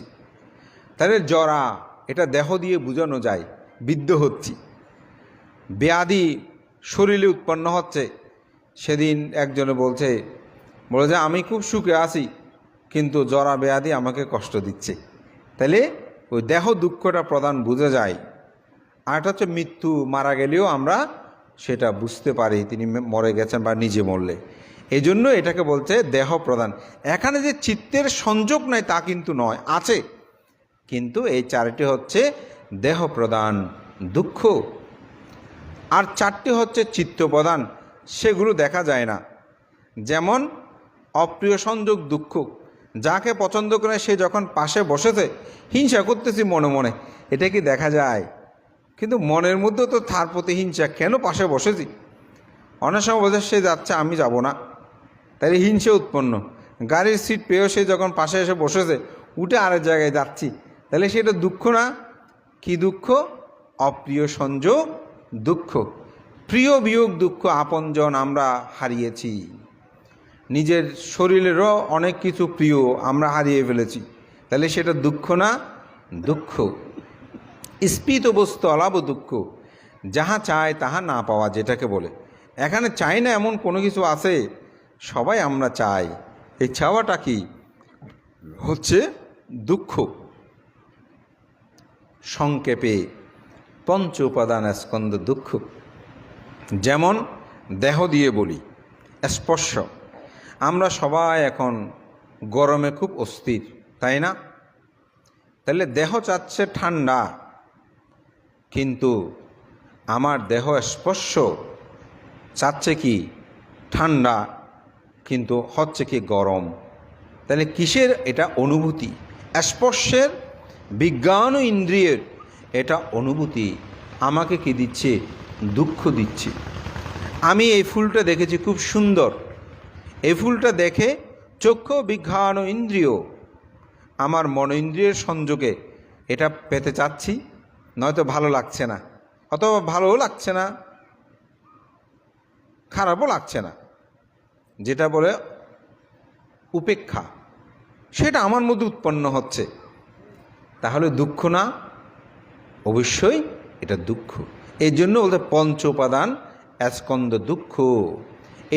তাহলে জরা, এটা দেহ দিয়ে বোঝানো যায়, বৃদ্ধ হচ্ছি। ব্যাধি শরীরে উৎপন্ন হচ্ছে। সেদিন একজনে বলে যে আমি খুব সুখে আছি, কিন্তু জরা ব্যাধি আমাকে কষ্ট দিচ্ছে। তাহলে ওই দেহ দুঃখটা প্রদান বোঝা যায়। আর এটা হচ্ছে মৃত্যু, মারা গেলেও আমরা সেটা বুঝতে পারি তিনি মরে গেছেন বা নিজে মরলে। এই জন্য এটাকে বলছে দেহ প্রদান। এখানে যে চিত্তের সংযোগ নাই তা কিন্তু নয়, আছে, কিন্তু এই চারটি হচ্ছে দেহ প্রদান দুঃখ। আর চারটি হচ্ছে চিত্ত প্রদান, সেগুলো দেখা যায় না। যেমন অপ্রিয় সংযোগ দুঃখ, যাকে পছন্দ করে সে যখন পাশে বসেছে হিংসা করতেছি মনে মনে, এটা কি দেখা যায়? কিন্তু মনের মধ্যে তো তার প্রতি হিংসা, কেন পাশে বসেছি। অনেক সময় বলছে সে যাচ্ছে আমি যাব না, তাহলে হিংসা উৎপন্ন। গাড়ির সিট পেয়েও সে যখন পাশে এসে বসেছে, উঠে আরেক জায়গায় যাচ্ছি, তাহলে সেটা দুঃখ না? কি দুঃখ? অপ্রিয় সংযোগ দুঃখ। প্রিয় বিয়োগ দুঃখ, আপনজন আমরা হারিয়েছি, নিজের শরীরেরও অনেক কিছু প্রিয় আমরা হারিয়ে ফেলেছি, তাহলে সেটা দুঃখ না? দুঃখ। স্ফীত বস্তু অলাভ দুঃখ, যাহা চায় তাহা না পাওয়া, যেটাকে বলে। এখানে চাই না এমন কোনো কিছু আছে? সবাই আমরা চাই। এই চাওয়াটা কি? হচ্ছে দুঃখ। সংক্ষেপে পঞ্চ উপাদান স্কন্দ দুঃখ। যেমন দেহ দিয়ে বলি, স্পর্শ। আমরা সবাই এখন গরমে খুব অস্থির, তাই না? তাহলে দেহ চাচ্ছে ঠান্ডা, কিন্তু আমার দেহ স্পর্শ চাচ্ছে কি? ঠান্ডা, কিন্তু হচ্ছে কি? গরম। তাহলে কিসের এটা? অনুভূতি। স্পর্শের, বিজ্ঞান ও ইন্দ্রিয়ের এটা অনুভূতি আমাকে কি দিচ্ছে? দুঃখ দিচ্ছে। আমি এই ফুলটা দেখেছি খুব সুন্দর, এই ফুলটা দেখে চক্ষু, বিজ্ঞান ও ইন্দ্রিয়, আমার মন ইন্দ্রিয়ের সংযোগে এটা পেতে চাচ্ছি, নয়তো ভালো লাগছে না, অথবা ভালোও লাগছে না, খারাপও লাগছে না, যেটা বলে উপেক্ষা, সেটা আমার মধ্যে উৎপন্ন হচ্ছে। তাহলে দুঃখ না? অবশ্যই এটা দুঃখ। এই জন্য বলতে পঞ্চ উপাদান স্কন্দ দুঃখ।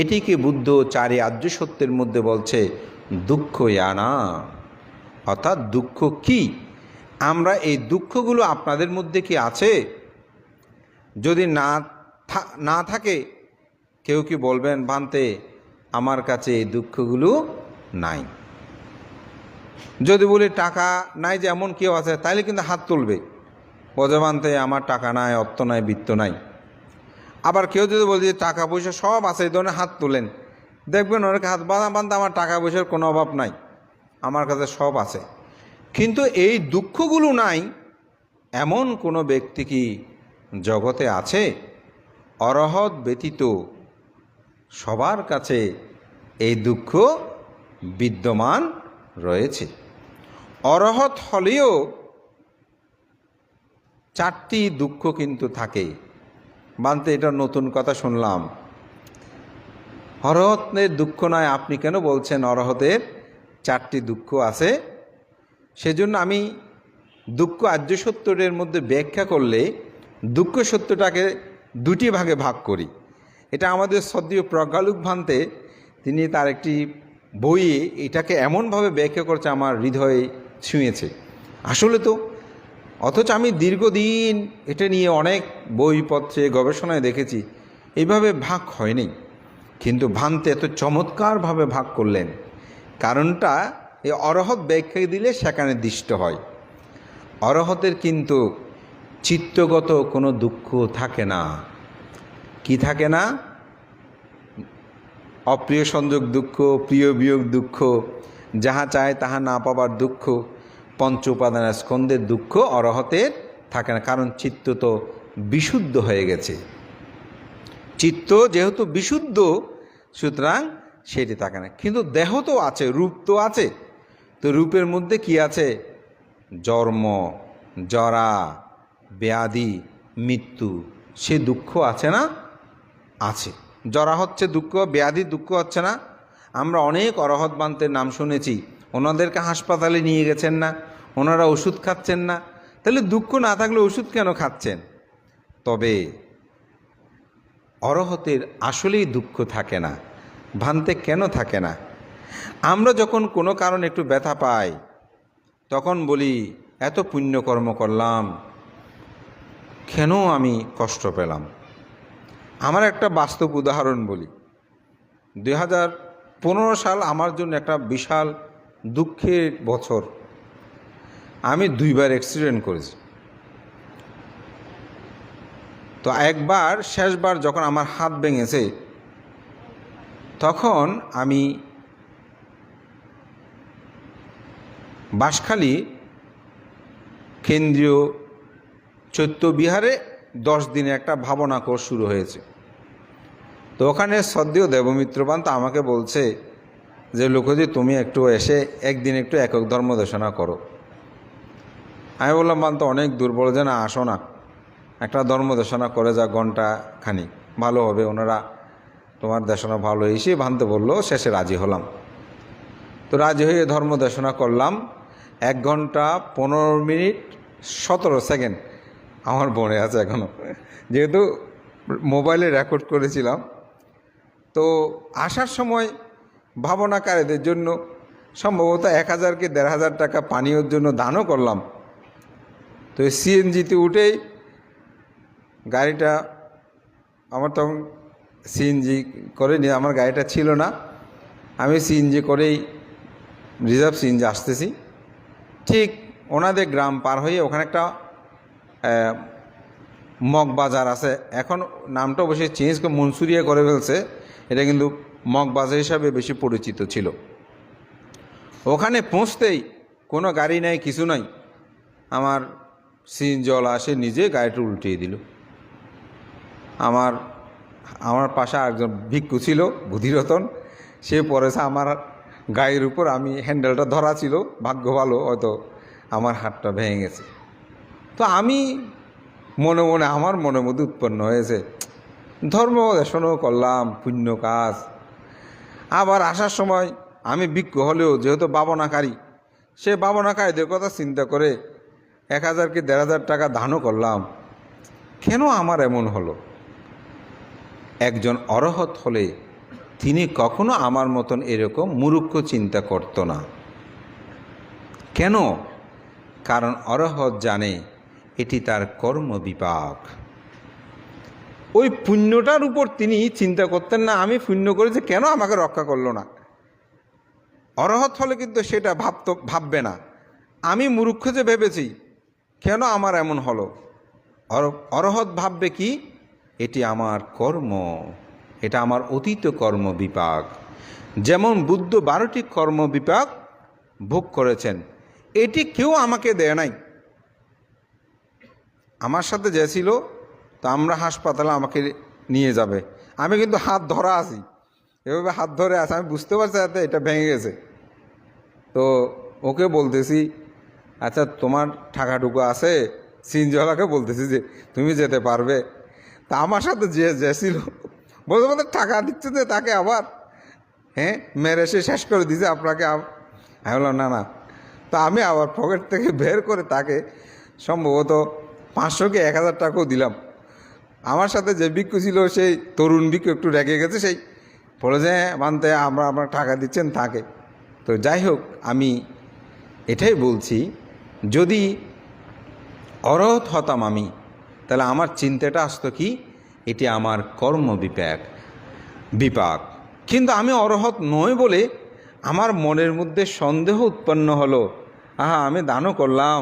এটিকে বুদ্ধ চারি আর্য সত্যের মধ্যে বলছে দুঃখ ইয়ানা, অর্থাৎ দুঃখ কি? আমরা এই দুঃখগুলো আপনাদের মধ্যে কি আছে? যদি না থাকে, কেউ কি বলবেন ভান্তে আমার কাছে এই দুঃখগুলো নাই? যদি বলি টাকা নাই, যে এমন কেউ আছে, তাইলে কিন্তু হাত তুলবে, বোঝে ভান্তে আমার টাকা নাই, অর্থ নাই, বৃত্ত নাই। আবার কেউ যদি বলছে টাকা পয়সা সব আছে, এই ধরনের হাত তোলেন, দেখবেন অনেক হাত বাঁধা আমার টাকা পয়সার কোনো অভাব নাই, আমার কাছে সব আছে। কিন্তু এই দুঃখগুলো নাই এমন কোনো ব্যক্তি কি জগতে আছে? অরহৎ ব্যতীত সবার কাছে এই দুঃখ বিদ্যমান রয়েছে। অরহৎ হলেও চারটি দুঃখ কিন্তু থাকে। মানতে এটা নতুন কথা শুনলাম। অরহতের দুঃখ নয়, আপনি কেন বলছেন অরহতের চারটি দুঃখ আছে? সেজন্য আমি দুঃখ আর্য সত্যের মধ্যে ব্যাখ্যা করলে দুঃখ সত্যটাকে দুটি ভাগে ভাগ করি। এটা আমাদের শ্রদ্ধেয় প্রজ্ঞালোক ভান্তে তিনি তার একটি বইয়ে এটাকে এমনভাবে ব্যাখ্যা করছে আমার হৃদয়ে ছুঁয়েছে। আসলে তো অথচ আমি দীর্ঘদিন এটা নিয়ে অনেক বইপত্রে গবেষণায় দেখেছি এইভাবে ভাগ হয়নি, কিন্তু ভান্তে এত চমৎকারভাবে ভাগ করলেন। কারণটা এই অরহৎ ব্যাখ্যা দিলে সেখানে দৃষ্ট হয়। অরহতের কিন্তু চিত্তগত কোনো দুঃখ থাকে না। কি থাকে না? অপ্রিয় সংযোগ দুঃখ, প্রিয় বিয়োগ দুঃখ, যাহা চায় তাহা না পাবার দুঃখ, পঞ্চ উপাদানের স্কন্ধের দুঃখ অরহতের থাকে না। কারণ চিত্ত তো বিশুদ্ধ হয়ে গেছে। চিত্ত যেহেতু বিশুদ্ধ, সুতরাং সেটি থাকে না। কিন্তু দেহ তো আছে, রূপ তো আছে। তো রূপের মধ্যে কি আছে? জন্ম, জরা, ব্যাধি, মৃত্যু, সে দুঃখ আছে না? আছে। জরা হচ্ছে দুঃখ, ব্যাধি দুঃখ হচ্ছে না? আমরা অনেক অরহৎ বান্তের নাম শুনেছি, ওনাদেরকে হাসপাতালে নিয়ে গেছেন না, ওনারা ওষুধ খাচ্ছেন না। তাহলে দুঃখ না থাকলে ওষুধ কেন খাচ্ছেন? তবে অরহতের আসলেই দুঃখ থাকে না। ভান্তে কেন থাকে না? আমরা যখন কোনো কারণে একটু ব্যথা পাই তখন বলি এত পুণ্যকর্ম করলাম, কেন আমি কষ্ট পেলাম? আমার একটা বাস্তব উদাহরণ বলি। 2015 সাল আমার জন্য একটা বিশাল দুঃখের বছর। আমি 2বার অ্যাক্সিডেন্ট করেছি। তো একবার, শেষবার যখন আমার হাত ভেঙেছে, তখন আমি বাঁশখালী কেন্দ্রীয় চৈত্যবিহারে 10 দিনে একটা ভাবনা কোর্স শুরু হয়েছে। তো ওখানে শ্রদ্ধেয় দেবমিত্রবান তো আমাকে বলছে যে লোকজি তুমি একটু এসে একদিন একটু একক ধর্ম দেশনা করো। আমি বললাম বান তো অনেক দুর্বল, যে না আসো না, একটা ধর্ম দেশনা করে যা, ঘন্টা খানি ভালো হবে, ওনারা তোমার দেশনা ভালো এসে ভানতে বললো। শেষে রাজি হলাম। তো রাজি হয়ে ধর্ম দেশনা করলাম। 1 ঘন্টা 15 মিনিট 17 সেকেন্ড আমার মনে আছে এখনও, যেহেতু মোবাইলে রেকর্ড করেছিলাম। তো আসার সময় ভাবনাকারীদের জন্য সম্ভবত 1000 কি 1500 টাকা পানীয়র জন্য দানও করলাম। তো সিএনজিতে উঠেই গাড়িটা, আমার তখন সিএনজি করে নিয়ে, আমার গাড়িটা ছিল না, আমি সিএনজি করেই রিজার্ভ সিএনজি আসতেছি। ঠিক ওনাদের গ্রাম পার হয়ে ওখানে একটা মগ বাজার আছে, এখন নামটা অবশ্যই চেঞ্জ করে মনসুরিয়া করে ফেলছে, এটা কিন্তু মগ বাজার হিসাবে বেশি পরিচিত ছিল। ওখানে পৌঁছতেই কোনো গাড়ি নাই, কিছু নাই, আমার সিএনজিওয়ালা আসে নিজে গাড়িটা উল্টিয়ে দিল। আমার পাশে একজন ভিক্ষু ছিল বুদ্ধিরতন, সে পড়েছে আমার গায়ের উপর। আমি হ্যান্ডেলটা ধরা ছিল, ভাগ্য ভালো, হয়তো আমার হাতটা ভেঙে গেছে। তো আমি মনে মনে, আমার মনের মধ্যে উৎপন্ন হয়েছে, ধর্ম দেশনও করলাম, পুণ্য কাজ। আবার আসার সময় আমি ভিক্ষু হলেও যেহেতু ভাবনাকারী, সে ভাবনাকারীদের কথা চিন্তা করে 1000 কি 1500 টাকা দানও করলাম। কেন আমার এমন হলো? একজন অরহৎ হলে তিনি কখনো আমার মতন এরকম মূর্খ চিন্তা করত না। কেন? কারণ অরহৎ জানে এটি তার কর্ম বিপাক। ওই পুণ্যটার উপর তিনি চিন্তা করতেন না, আমি পুণ্য করেছি কেন আমাকে রক্ষা করলো না। অরহৎ হলে কিন্তু সেটা ভাববে না, আমি মূর্খ যে ভেবেছি কেন আমার এমন হলো। অরহৎ ভাববে কি, এটি আমার কর্ম, এটা আমার অতীত কর্ম বিপাক। যেমন বুদ্ধ 12টি কর্ম বিপাক ভোগ করেছেন, এটি কেউ আমাকে দেয় নাই। আমার সাথে যে ছিল, তা আমরা হাসপাতালে আমাকে নিয়ে যাবে, আমি কিন্তু হাত ধরা আছি, এভাবে হাত ধরে আছে, আমি বুঝতে পারছি যাতে এটা ভেঙে গেছে। তো ওকে বলতেছি, আচ্ছা তোমার টাকাটুকু আছে? সিনজলাকে বলতেছি যে তুমি যেতে পারবে? তা আমার সাথে যে ছিল বলতে বলতে টাকা দিচ্ছে যে তাকে আবার মেরে সে শেষ করে দিছে আপনাকে। আমি বললাম না না। তা আমি আবার পকেট থেকে বের করে তাকে সম্ভবত 500 কি 1000 টাকাও দিলাম। আমার সাথে যে ভিক্ষু ছিল সেই তরুণ ভিক্ষু একটু রেগে গেছে, সেই বলে যে মানতে আমরা আপনার টাকা দিচ্ছেন তাকে। তো যাই হোক, আমি এটাই বলছি, যদি অরহত হতাম আমি, তাহলে আমার চিন্তাটা আসতো কি, এটি আমার কর্ম বিপাক। কিন্তু আমি অরহত নই বলে আমার মনের মধ্যে সন্দেহ উৎপন্ন হলো, আমি দানও করলাম,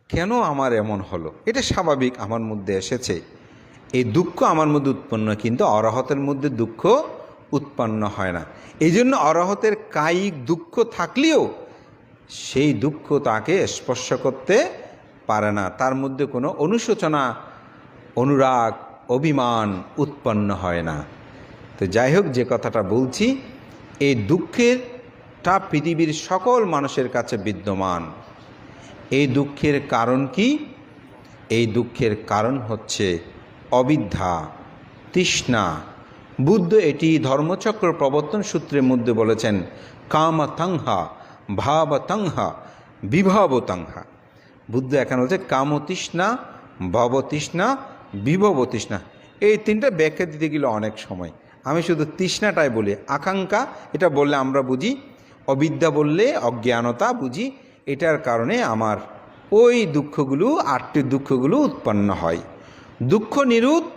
কেন আমার এমন হলো? এটা স্বাভাবিক, আমার মধ্যে এসেছে। এই দুঃখ আমার মধ্যে উৎপন্ন, কিন্তু অরহতের মধ্যে দুঃখ উৎপন্ন হয় না। এই জন্য অরহতের কায়িক দুঃখ থাকলেও সেই দুঃখ তাকে স্পর্শ করতে পারে না, তার মধ্যে কোনো অনুশোচনা, অনুরাগ, অভিমান উৎপন্ন হয় না। তো যাই হোক, যে কথাটা বলছি, এই দুঃখেরটা পৃথিবীর সকল মানুষের কাছে বিদ্যমান। এই দুঃখের কারণ কি? এই দুঃখের কারণ হচ্ছে অবিদ্যা, তৃষ্ণা। বুদ্ধ এটি ধর্মচক্র প্রবর্তন সূত্রের মধ্যে বলেছেন, কামতংহা, ভাবতংহা, বিভবতংহা। বুদ্ধ এখানে বলছে কামতৃষ্ণা, ভবতৃষ্ণা, বিভবতৃষ্ণা। এই তিনটা ব্যাখ্যা দিতে গেলে অনেক সময়, আমি শুধু তৃষ্ণাটাই বলি। আকাঙ্ক্ষা এটা বললে আমরা বুঝি, অবিদ্যা বললে অজ্ঞানতা বুঝি। এটার কারণে আমার ওই দুঃখগুলো, 8টি দুঃখগুলো উৎপন্ন হয়। দুঃখ নিরুদ্ধ,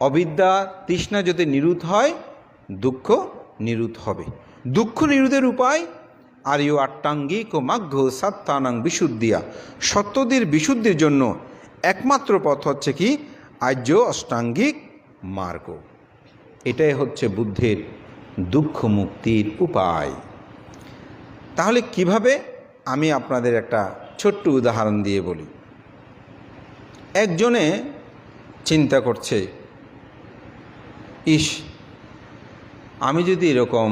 অবিদ্যা তৃষ্ণা যদি নিরুদ্ধ হয়, দুঃখ নিরুদ্ধ হবে। দুঃখ নিরোধের উপায় আর্য আট্টাঙ্গিক ও মাঘ্য সাত্তানাং বিশুদ্ধিয়া। সত্যদের বিশুদ্ধির জন্য একমাত্র পথ হচ্ছে কি? আর্য অষ্টাঙ্গিক মার্গ। এটাই হচ্ছে বুদ্ধের দুঃখ মুক্তির উপায়। তাহলে কিভাবে? আমি আপনাদের একটা ছোট্ট উদাহরণ দিয়ে বলি। একজনে চিন্তা করছে, ইস, আমি যদি এরকম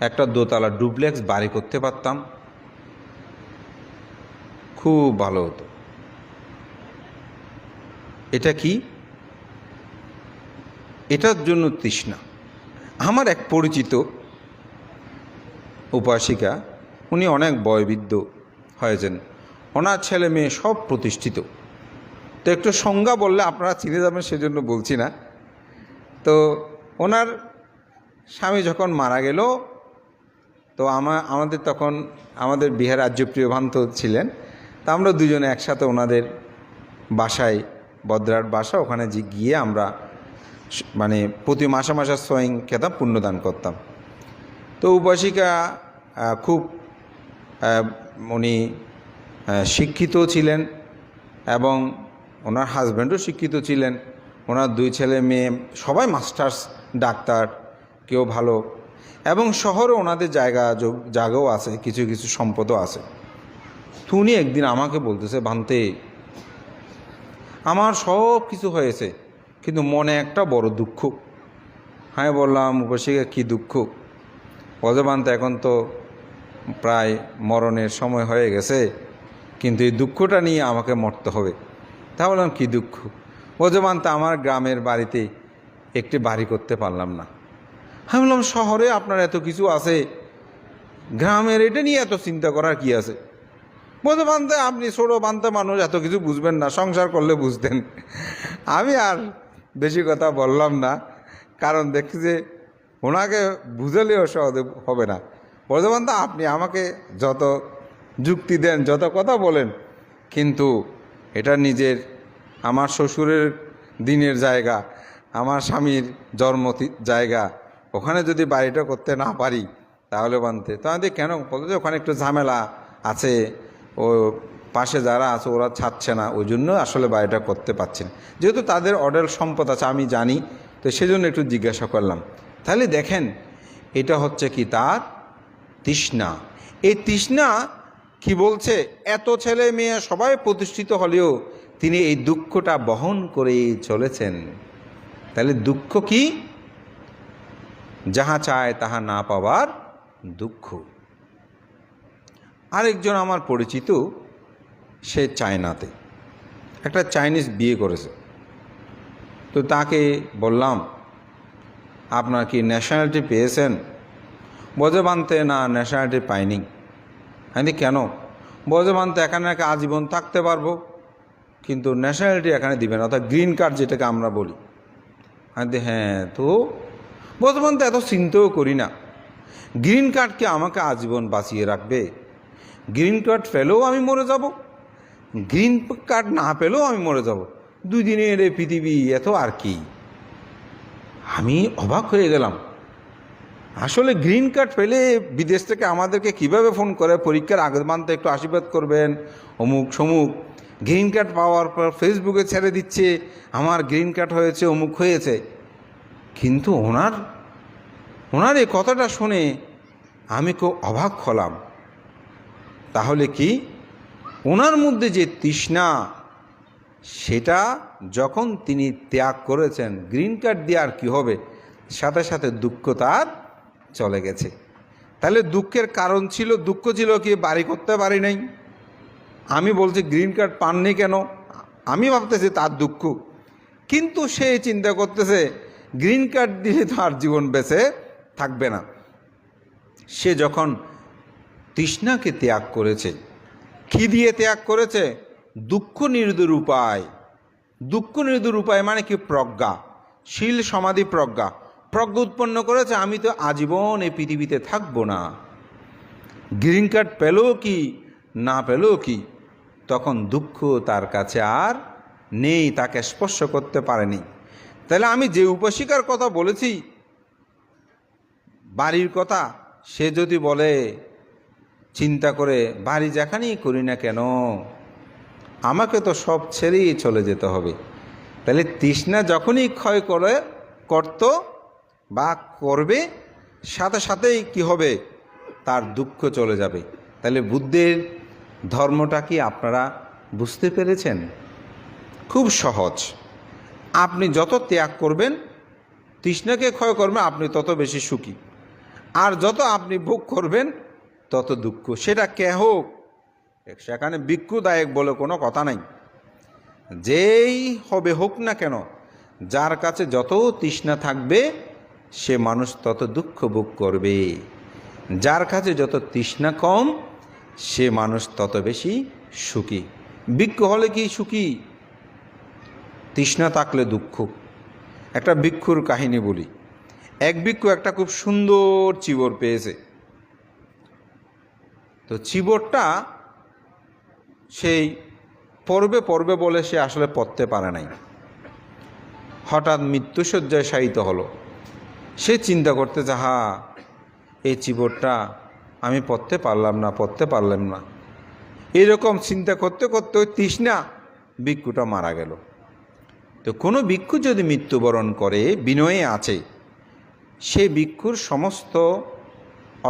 একটা দোতলা ডুপ্লেক্স বাড়ি করতে পারতাম, খুব ভালো হতো। এটা কি? এটার জন্য তৃষ্ণা। আমার এক পরিচিত উপাসিকা, উনি অনেক বয়োবৃদ্ধ হয়েছেন, ওনার ছেলে মেয়ে সব প্রতিষ্ঠিত। তো একটু সংজ্ঞা বললে আপনারা চিনে যাবেন, সেজন্য বলছি না। তো ওনার স্বামী যখন মারা গেল, তো আমাদের তখন আমাদের বিহার রাজ্যপ্রিয় ভান্ত ছিলেন, তা আমরা দুজনে একসাথে ওনাদের বাসায়, বদ্রাট বাসা, ওখানে গিয়ে আমরা মানে প্রতি মাসে মাসে স্বয়ং খেতাম, পুণ্যদান করতাম। তো উপাসিকা খুব উনি শিক্ষিত ছিলেন এবং ওনার হাজব্যান্ডও শিক্ষিত ছিলেন। ওনার 2 ছেলে মেয়ে সবাই মাস্টার্স, ডাক্তার, কেউ ভালো, এবং শহরে ওনাদের জায়গাও আছে, কিছু কিছু সম্পদও আছে। তো উনি একদিন আমাকে বলতেছে, ভান্তে, আমার সব কিছু হয়েছে, কিন্তু মনে একটা বড় দুঃখ। হ্যাঁ বললাম, উপাসিকা কী দুঃখ? বলতে, ভান্তে, এখন তো প্রায় মরণের সময় হয়ে গেছে, কিন্তু এই দুঃখটা নিয়ে আমাকে মরতে হবে। তা বললাম, কী দুঃখ? বলতে, ভান্তে, আমার গ্রামের বাড়িতে একটি বাড়ি করতে পারলাম না। আমি বললাম, শহরে আপনার এত কিছু আছে, গ্রামের এটা নিয়ে এত চিন্তা করার কি আছে? বলতে, ভান্তে, আপনি ছোটো ভান্তে মানুষ, এত কিছু বুঝবেন না, সংসার করলে বুঝতেন। আমি আর বেশি কথা বললাম না, কারণ দেখছি যে ওনাকে বুঝালেও সহজে হবে না। বলতে, ভান্তে, আপনি আমাকে যত যুক্তি দেন, যত কথা বলেন, কিন্তু এটা নিজের, আমার শ্বশুরের দিনের জায়গা, আমার স্বামীর জন্ম জায়গা, ওখানে যদি বাড়িটা করতে না পারি, তাহলে ভান্তে। তো আমি কেন? বলতে, যে ওখানে একটু ঝামেলা আছে, ও পাশে যারা আছে ওরা ছাড়ছে না, ওই জন্য আসলে বাড়িটা করতে পারছেন। যেহেতু তাদের অডেল সম্পদ আছে আমি জানি, তো সেজন্য একটু জিজ্ঞাসা করলাম। তাহলে দেখেন এটা হচ্ছে কি তার তৃষ্ণা। এই তৃষ্ণা কি বলছে, এত ছেলে মেয়ে সবাই প্রতিষ্ঠিত হলেও তিনি এই দুঃখটা বহন করেই চলেছেন। তাহলে দুঃখ কি? যাহা চায় তাহা না পাওয়ার দুঃখ। আরেকজন আমার পরিচিত, সে চায়নাতে একটা চাইনিজ বিয়ে করেছে। তো তাকে বললাম, আপনার কি ন্যাশনালিটি পেয়েছেন? বজবান্তে না, ন্যাশনালিটি পাইনি। আমি কেন? বজবান্তে এখানে আজীবন থাকতে পারবো, কিন্তু ন্যাশনালিটি এখানে দিবেন, অর্থাৎ গ্রিন কার্ড যেটাকে আমরা বলি। আমি হ্যাঁ, তো বজবান্তে এত চিন্তাও করি না, গ্রিন কার্ড কি আমাকে আজীবন বাঁচিয়ে রাখবে? গ্রিন কার্ড পেলেও আমি মরে যাব, গ্রিন কার্ড না পেলেও আমি মরে যাব। 2 দিনের এই পৃথিবী, এত আর কি। আমি অবাক হয়ে গেলাম। আসলে গ্রিন কার্ড পেলে বিদেশ থেকে আমাদেরকে কিভাবে ফোন করে, পরীক্ষার আগের মান্থে একটু আশীর্বাদ করবেন, অমুক সমুক। গ্রিন কার্ড পাওয়ার পর ফেসবুকে ছেড়ে দিচ্ছে আমার গ্রিন কার্ড হয়েছে, অমুক হয়েছে। কিন্তু ওনার এই কথাটা শুনে আমি খুব অবাক হলাম। তাহলে কি ওনার মধ্যে যে তৃষ্ণা, সেটা যখন তিনি ত্যাগ করেছেন, গ্রিন কার্ড দিয়ে আর কী হবে, সাথে সাথে দুঃখ তার চলে গেছে। তাহলে দুঃখের কারণ ছিল, দুঃখ ছিল কি বাড়ি করতে পারি নাই। আমি বলছি গ্রিন কার্ড পাননি কেন, আমি ভাবতেছি তার দুঃখ, কিন্তু সে চিন্তা করতেছে গ্রিন কার্ড দিলে তো আর জীবন বেঁচে থাকবে না। সে যখন তৃষ্ণাকে ত্যাগ করেছে, কি দিয়ে ত্যাগ করেছে? দুঃখ নিরোধের উপায়। দুঃখ নিরোধের উপায় মানে কি? প্রজ্ঞা, শীল সমাধি প্রজ্ঞা উৎপন্ন করেছে। আমি তো আজীবন এই পৃথিবীতে থাকবো না, গ্রিন কার্ড পেলেও কি না পেলেও কি, তখন দুঃখ তার কাছে আর নেই, তাকে স্পর্শ করতে পারেনি। তাহলে আমি যে উপাসিকার কথা বলেছি, বাড়ির কথা, সে যদি বলে চিন্তা করে, বাড়ি যেখানেই করি না কেন আমাকে তো সব ছেড়েই চলে যেতে হবে। তাহলে তৃষ্ণা যখনই ক্ষয় করতো বা করবে, সাথে সাথেই কি হবে, তার দুঃখ চলে যাবে। তাহলে বুদ্ধের ধর্মটা কি আপনারা বুঝতে পেরেছেন? খুব সহজ। আপনি যত ত্যাগ করবেন, তৃষ্ণাকে ক্ষয় করবেন, আপনি তত বেশি সুখী। আর যত আপনি ভোগ করবেন তত দুঃখ। সেটা কে হোক, সেখানে ভিক্ষুদায়ক বলে কোনো কথা নাই। যেই হবে হোক না কেন, যার কাছে যত তৃষ্ণা থাকবে সে মানুষ তত দুঃখ ভোগ করবে। যার কাছে যত তৃষ্ণা কম সে মানুষ তত বেশি সুখী। ভিক্ষু হলে কি সুখী? তৃষ্ণা থাকলে দুঃখ। একটা ভিক্ষুর কাহিনী বলি। এক ভিক্ষু একটা খুব সুন্দর চিবর পেয়েছে। তো চিবরটা সেই পড়বে বলে সে আসলে পড়তে পারে নাই। হঠাৎ মৃত্যুশয্যায় শায়িত হলো। সে চিন্তা করতে যাহা, এই চিবরটা আমি পড়তে পারলাম না। এরকম চিন্তা করতে করতে ওই তৃষ্ণা ভিক্ষুটা মারা গেল। তো কোনো ভিক্ষু যদি মৃত্যুবরণ করে, বিনয়ে আছে, সে ভিক্ষুর সমস্ত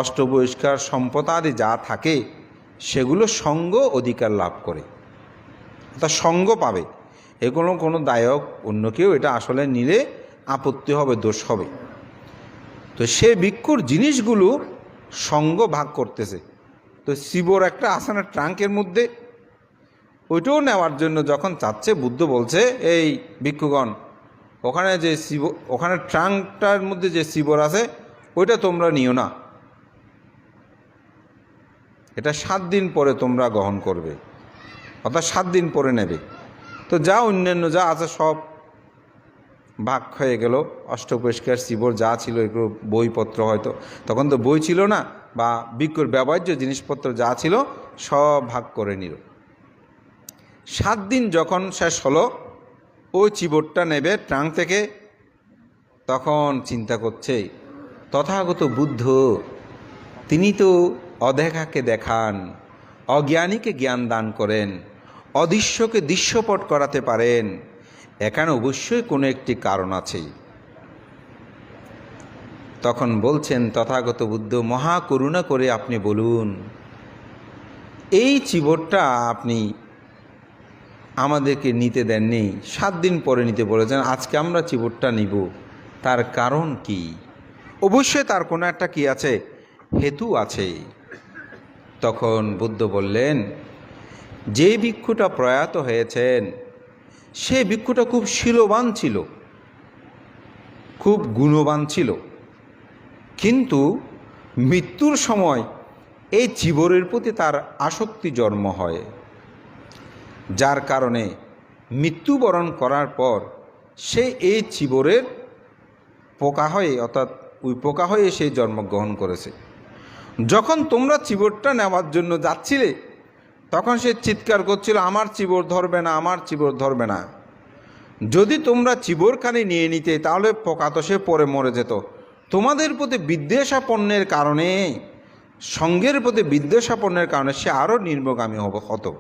অষ্টবহিষ্কার সম্পদাদি যা থাকে সেগুলো সঙ্গ অধিকার লাভ করে, তা সঙ্গ পাবে। এগুলো কোনো দায়ক অন্য কেউ এটা আসলে নিলে আপত্তি হবে, দোষ হবে। তো সে ভিক্ষুর জিনিসগুলো সঙ্গ ভাগ করতেছে। তো শিবর একটা আছে না ট্রাঙ্কের মধ্যে, ওইটাও নেওয়ার জন্য যখন চাচ্ছে, বুদ্ধ বলছে এই ভিক্ষুগণ, ওখানে ট্রাঙ্কটার মধ্যে যে শিবর আছে ওইটা তোমরা নিও না, এটা 7 দিন পরে তোমরা গ্রহণ করবে, অর্থাৎ 7 দিন পরে নেবে। তো যা অন্যান্য যা আছে সব ভাগ হয়ে গেল। অষ্টপরিষ্কার শিবর যা ছিল, এগুলো বইপত্র, হয়তো তখন তো বই ছিল না, বা ভিক্ষুর ব্যবহার্য জিনিসপত্র যা ছিল সব ভাগ করে নিল। 7 দিন যখন শেষ হলো, ওই চিবরটা নেবে ট্রাঙ্ক থেকে, তখন চিন্তা করছে তথাগত বুদ্ধ তিনি তো অদেখাকে দেখান, অজ্ঞানীকে জ্ঞান দান করেন, অদৃশ্যকে দৃশ্যপট করাতে পারেন, এখানে অবশ্যই কোনো একটি কারণ আছে। তখন বলছেন তথাগত বুদ্ধ, মহা করুণা করে আপনি বলুন, এই চিবরটা আপনি আমাদেরকে নিতে দেননি, 7 দিন পরে নিতে বলেছেন, আজকে আমরা চিবরটা নিব, তার কারণ কি? অবশ্যই তার কোনো একটা কি আছে, হেতু আছে। তখন বুদ্ধ বললেন, যে ভিক্ষুটা প্রয়াত হয়েছেন সে ভিক্ষুটা খুব শীলবান ছিল, খুব গুণবান ছিল, কিন্তু মৃত্যুর সময় এই চিবরের প্রতি তার আসক্তি জন্ম হয়, যার কারণে মৃত্যুবরণ করার পর সে এই চিবরের পোকা হয়ে, অর্থাৎ ওই পোকা হয়ে সে জন্মগ্রহণ করেছে। যখন তোমরা চিবরটা নেওয়ার জন্য যাচ্ছিলে তখন সে চিৎকার করছিল, আমার চিবর ধরবে না, আমার চিবর ধরবে না। যদি তোমরা চিবরখানি নিয়ে নিতে তাহলে পোকা তো সে পরে মরে যেত। তোমাদের প্রতি বিদ্বেষাপন্নের কারণে, সঙ্গের প্রতি বিদ্বেষাপন্নের কারণে সে আরও নির্মগামী হতো।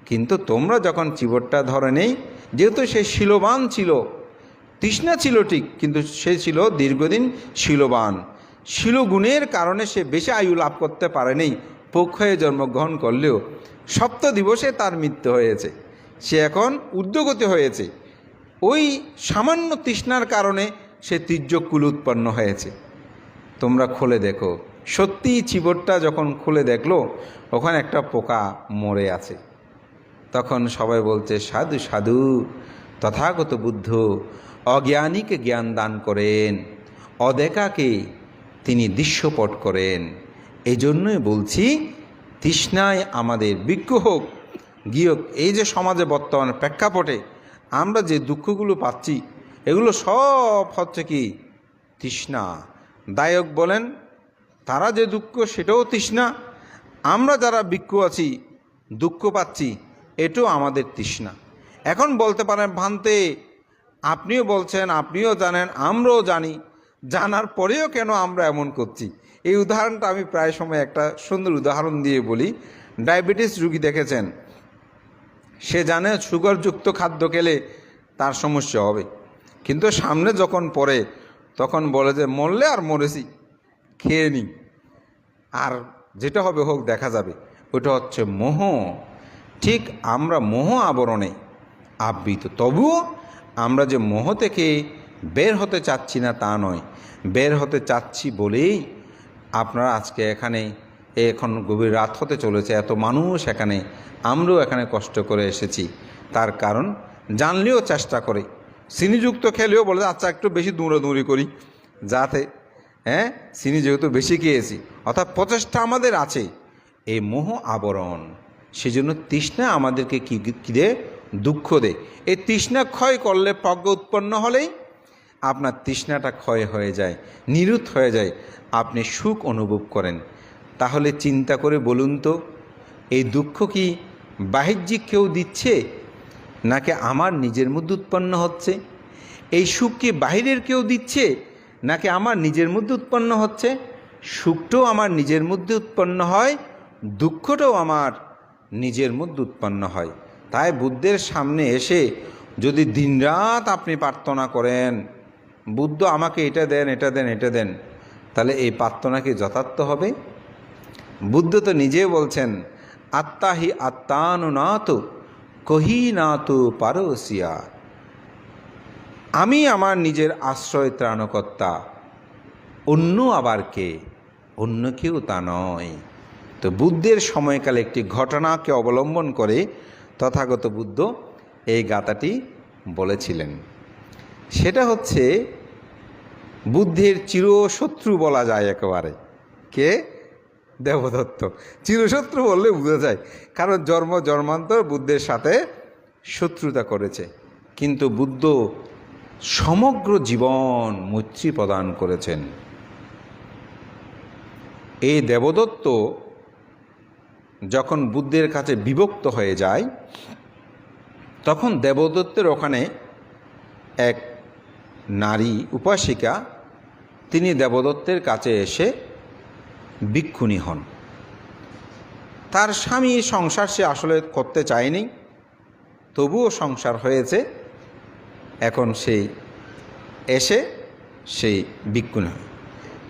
কিন্তু তোমরা যখন চিবরটা ধরে নেই, যেহেতু সে শীলবান ছিল, তৃষ্ণা ছিল ঠিক, কিন্তু সে ছিল দীর্ঘদিন শীলবান, শীলগুণের কারণে সে বেশি আয়ু লাভ করতে পারেনি। পক্ষে জন্মগ্রহণ করলেও 7 দিবসে তার মৃত্যু হয়েছে, সে এখন ঊর্ধ্বগতি হয়েছে। ওই সামান্য তৃষ্ণার কারণে সে তীর্যকুল উৎপন্ন হয়েছে। তোমরা খুলে দেখো, সত্যিই চিবরটা যখন খুলে দেখলো ওখানে একটা পোকা মরে আছে। তখন সবাই বলছে, সাধু সাধু, তথাগত বুদ্ধ অজ্ঞানীকে জ্ঞান দান করেন, অদেখাকে তিনি দৃশ্যপট করেন। এই জন্যই বলছি, তৃষ্ণায় আমাদের বিক্ষোভ হোক গিয়োক। এই যে সমাজে বর্তমান প্রেক্ষাপটে আমরা যে দুঃখগুলো পাচ্ছি, এগুলো সব হচ্ছে কি তৃষ্ণা। দায়ক বলেন তারা যে দুঃখ সেটাও তৃষ্ণা, আমরা যারা বিক্ষু আছি দুঃখ পাচ্ছি এটাও আমাদের তৃষ্ণা। এখন বলতে পারেন, ভান্তে আপনিও বলছেন, আপনিও জানেন, আমরাও জানি, জানার পরেও কেন আমরা এমন করছি? এই উদাহরণটা আমি প্রায় সময় একটা সুন্দর উদাহরণ দিয়ে বলি। ডায়াবেটিস রুগী দেখেছেন, সে জানে সুগারযুক্ত খাদ্য খেলে তার সমস্যা হবে, কিন্তু সামনে যখন পড়ে তখন বলে যে মরলে আর মরেছি, খেয়ে নিই, আর যেটা হবে হোক, দেখা যাবে। ওটা হচ্ছে মোহ। ঠিক আমরা মোহ আবরণে আবৃত, তবুও আমরা যে মোহ থেকে বের হতে চাচ্ছি না তা নয়, বের হতে চাচ্ছি বলেই আপনারা আজকে এখানে, এখন গভীর রাত হতে চলেছে, এত মানুষ এখানে, আমরাও এখানে কষ্ট করে এসেছি। তার কারণ জানলেও চেষ্টা করে, চিনিযুক্ত খেলেও বলে আচ্ছা একটু বেশি দৌড়াদৌড়ি করি, যাতে চিনি যেহেতু বেশি খেয়েছি, অর্থাৎ প্রচেষ্টা আমাদের আছে। এই মোহ আবরণ, সেজন্য তৃষ্ণা আমাদেরকে কী দে, দুঃখ দে। এই তৃষ্ণা ক্ষয় করলে, প্রজ্ঞা উৎপন্ন হলেই আপনার তৃষ্ণাটা ক্ষয় হয়ে যায়, নিরুৎ হয়ে যায়, আপনি সুখ অনুভব করেন। তাহলে চিন্তা করে বলুন তো, এই দুঃখ কি বাহ্যিক কেউ দিচ্ছে, নাকি আমার নিজের মধ্যে উৎপন্ন হচ্ছে? এই সুখ কি বাহিরের কেউ দিচ্ছে, নাকি আমার নিজের মধ্যে উৎপন্ন হচ্ছে? সুখটাও আমার নিজের মধ্যে উৎপন্ন হয়, দুঃখটাও আমার নিজের মধ্যে উৎপন্ন হয়। তাই বুদ্ধের সামনে এসে যদি দিনরাত আপনি প্রার্থনা করেন, বুদ্ধ আমাকে এটা দেন, এটা দেন, এটা দেন, তাহলে এই প্রার্থনা কি যথার্থ হবে? বুদ্ধ তো নিজে বলছেন, আত্মা হি আত্মানুনাত কহিনাত পারসিয়া, আমি আমার নিজের আশ্রয় ত্রাণকর্তা, অন্য আবার কে? অন্য কেউ তা নয়। তো বুদ্ধের সময়কালে একটি ঘটনাকে অবলম্বন করে তথাগত বুদ্ধ এই গাথাটি বলেছিলেন। সেটা হচ্ছে বুদ্ধের চিরশত্রু বলা যায় একেবারে। কে? দেবদত্ত। চিরশত্রু বললে বোঝা যায়, কারণ জন্ম জন্মান্তর বুদ্ধের সাথে শত্রুতা করেছে, কিন্তু বুদ্ধ সমগ্র জীবন মৈত্রী প্রদান করেছেন। এই দেবদত্ত যখন বুদ্ধের কাছে বিভক্ত হয়ে যায়, তখন দেবদত্তের ওখানে এক নারী উপাসিকা, তিনি দেবদত্তের কাছে এসে ভিক্ষুণী হন। তার স্বামী সংসার সে আসলে করতে চায়নি, তবুও সংসার হয়েছে। এখন সেই এসে সেই ভিক্ষুণী,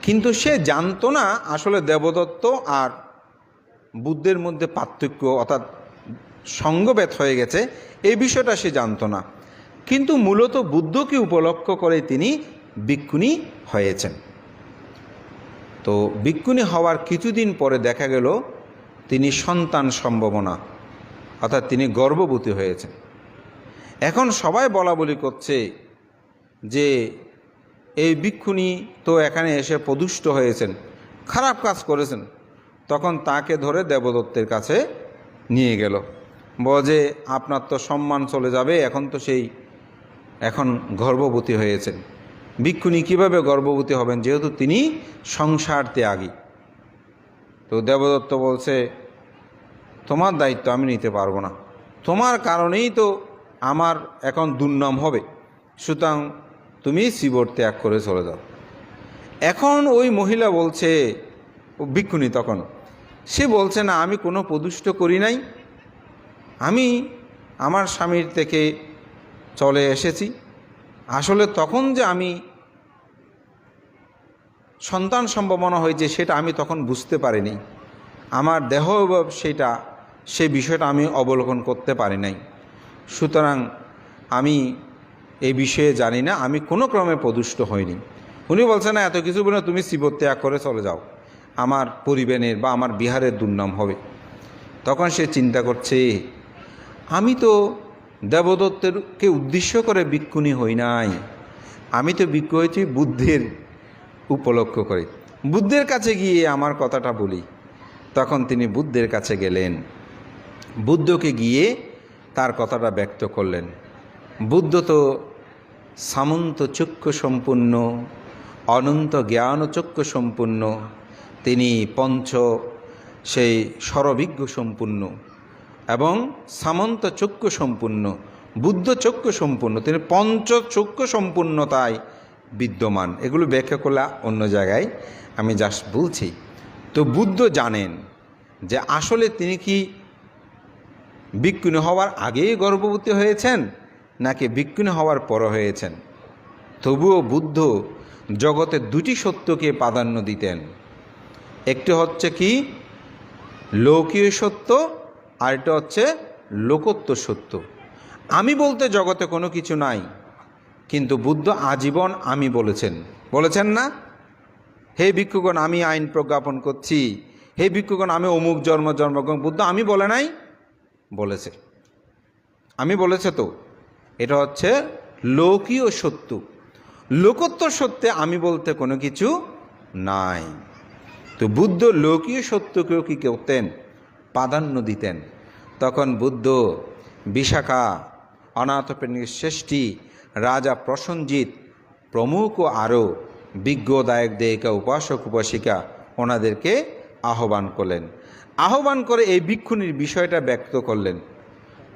কিন্তু সে জানতো না আসলে দেবদত্ত আর বুদ্ধের মধ্যে পার্থক্য, অর্থাৎ সঙ্গভেদ হয়ে গেছে, এই বিষয়টা সে জানতো না। কিন্তু মূলত বুদ্ধকে উপলক্ষ করে তিনি ভিক্ষুণী হয়েছেন। তো ভিক্ষুণী হওয়ার কিছুদিন পরে দেখা গেল তিনি সন্তান সম্ভাবনা, অর্থাৎ তিনি গর্ভবতী হয়েছেন। এখন সবাই বলা বলি করছে যে এই ভিক্ষুণী তো এখানে এসে প্রদুষ্ট হয়েছেন, খারাপ কাজ করেছেন। তখন তাকে ধরে দেবদত্তের কাছে নিয়ে গেল, বলে আপনার তো সম্মান চলে যাবে, এখন গর্ভবতী হয়েছেন। ভিক্ষুণী কীভাবে গর্ভবতী হবেন, যেহেতু তিনি সংসার ত্যাগী। তো দেবদত্ত বলছে তোমার দায়িত্ব আমি নিতে পারবো না, তোমার কারণেই তো আমার এখন দুর্নাম হবে, সুতরাং তুমি শিবর ত্যাগ করে চলে যাও। এখন ওই মহিলা বলছে, ভিক্ষুণী তখন সে বলছে না আমি কোনো প্রদুষ্ট করি নাই, আমি আমার স্বামীর থেকে চলে এসেছি। আসলে তখন যে আমি সন্তান সম্ভাবনা হয়েছে সেটা আমি তখন বুঝতে পারিনি, আমার দেহ সেই বিষয়টা আমি অবলোকন করতে পারি নাই, সুতরাং আমি এই বিষয়ে জানি না, আমি কোনো ক্রমে প্রদুষ্ট হইনি। উনি বলছেন না এত কিছু বলে তুমি শিব ত্যাগ করে চলে যাও, আমার পরিবেনের বা আমার বিহারের দুর্নাম হবে। তখন সে চিন্তা করছে আমি তো দেবদত্তকে উদ্দেশ্য করে ভিক্ষুণী হই নাই, আমি তো ভিক্ষু হয়েছি বুদ্ধের উপলক্ষ করে, বুদ্ধের কাছে গিয়ে আমার কথাটা বলি। তখন তিনি বুদ্ধের কাছে গেলেন, বুদ্ধকে গিয়ে তার কথাটা ব্যক্ত করলেন। বুদ্ধ তো সামন্ত চক্ষু সম্পূর্ণ, অনন্ত জ্ঞান চক্ষু সম্পূর্ণ, তিনি সেই সরবিজ্ঞ সম্পূর্ণ এবং সামন্ত চক্ষু সম্পূর্ণ, বুদ্ধ চক্ষু সম্পূর্ণ, তিনি পঞ্চচক্ষু সম্পূর্ণতায় বিদ্যমান। এগুলো ব্যাখ্যা করলে অন্য জায়গায়, আমি জাস্ট বলছি। তো বুদ্ধ জানেন যে আসলে তিনি কি ভিক্ষুণী হওয়ার আগেই গর্ভবতী হয়েছেন নাকি ভিক্ষুণী হওয়ার পর হয়েছেন। তবুও বুদ্ধ জগতের দুটি সত্যকে প্রাধান্য দিতেন, একটি হচ্ছে কি লৌকিক সত্য, আরেকটা হচ্ছে লোকোত্তর সত্য। আমি বলতে জগতে কোনো কিছু নাই, কিন্তু বুদ্ধ আজীবন আমি বলেছেন না, হে ভিক্ষুগণ আমি আইন প্রজ্ঞাপন করছি, হে ভিক্ষুগণ আমি অমুক জন্মগ্রহণ। বুদ্ধ আমি বলে নাই, বলেছে, আমি বলেছে। তো এটা হচ্ছে লৌকিক সত্য, লোকোত্তর সত্যে আমি বলতে কোনো কিছু নাই। তো বুদ্ধ লৌকিক সত্যকেও কি করতেন, প্রাধান্য দিতেন। তখন বুদ্ধ বিশাখা, অনাথপ্রেণীর শ্রেষ্ঠী, রাজা প্রসেনজিৎ প্রমুখ আরও বিজ্ঞদায়ক দেহিকা উপাসক উপাসিকা ওনাদেরকে আহ্বান করলেন। আহ্বান করে এই ভিক্ষুণীর বিষয়টা ব্যক্ত করলেন।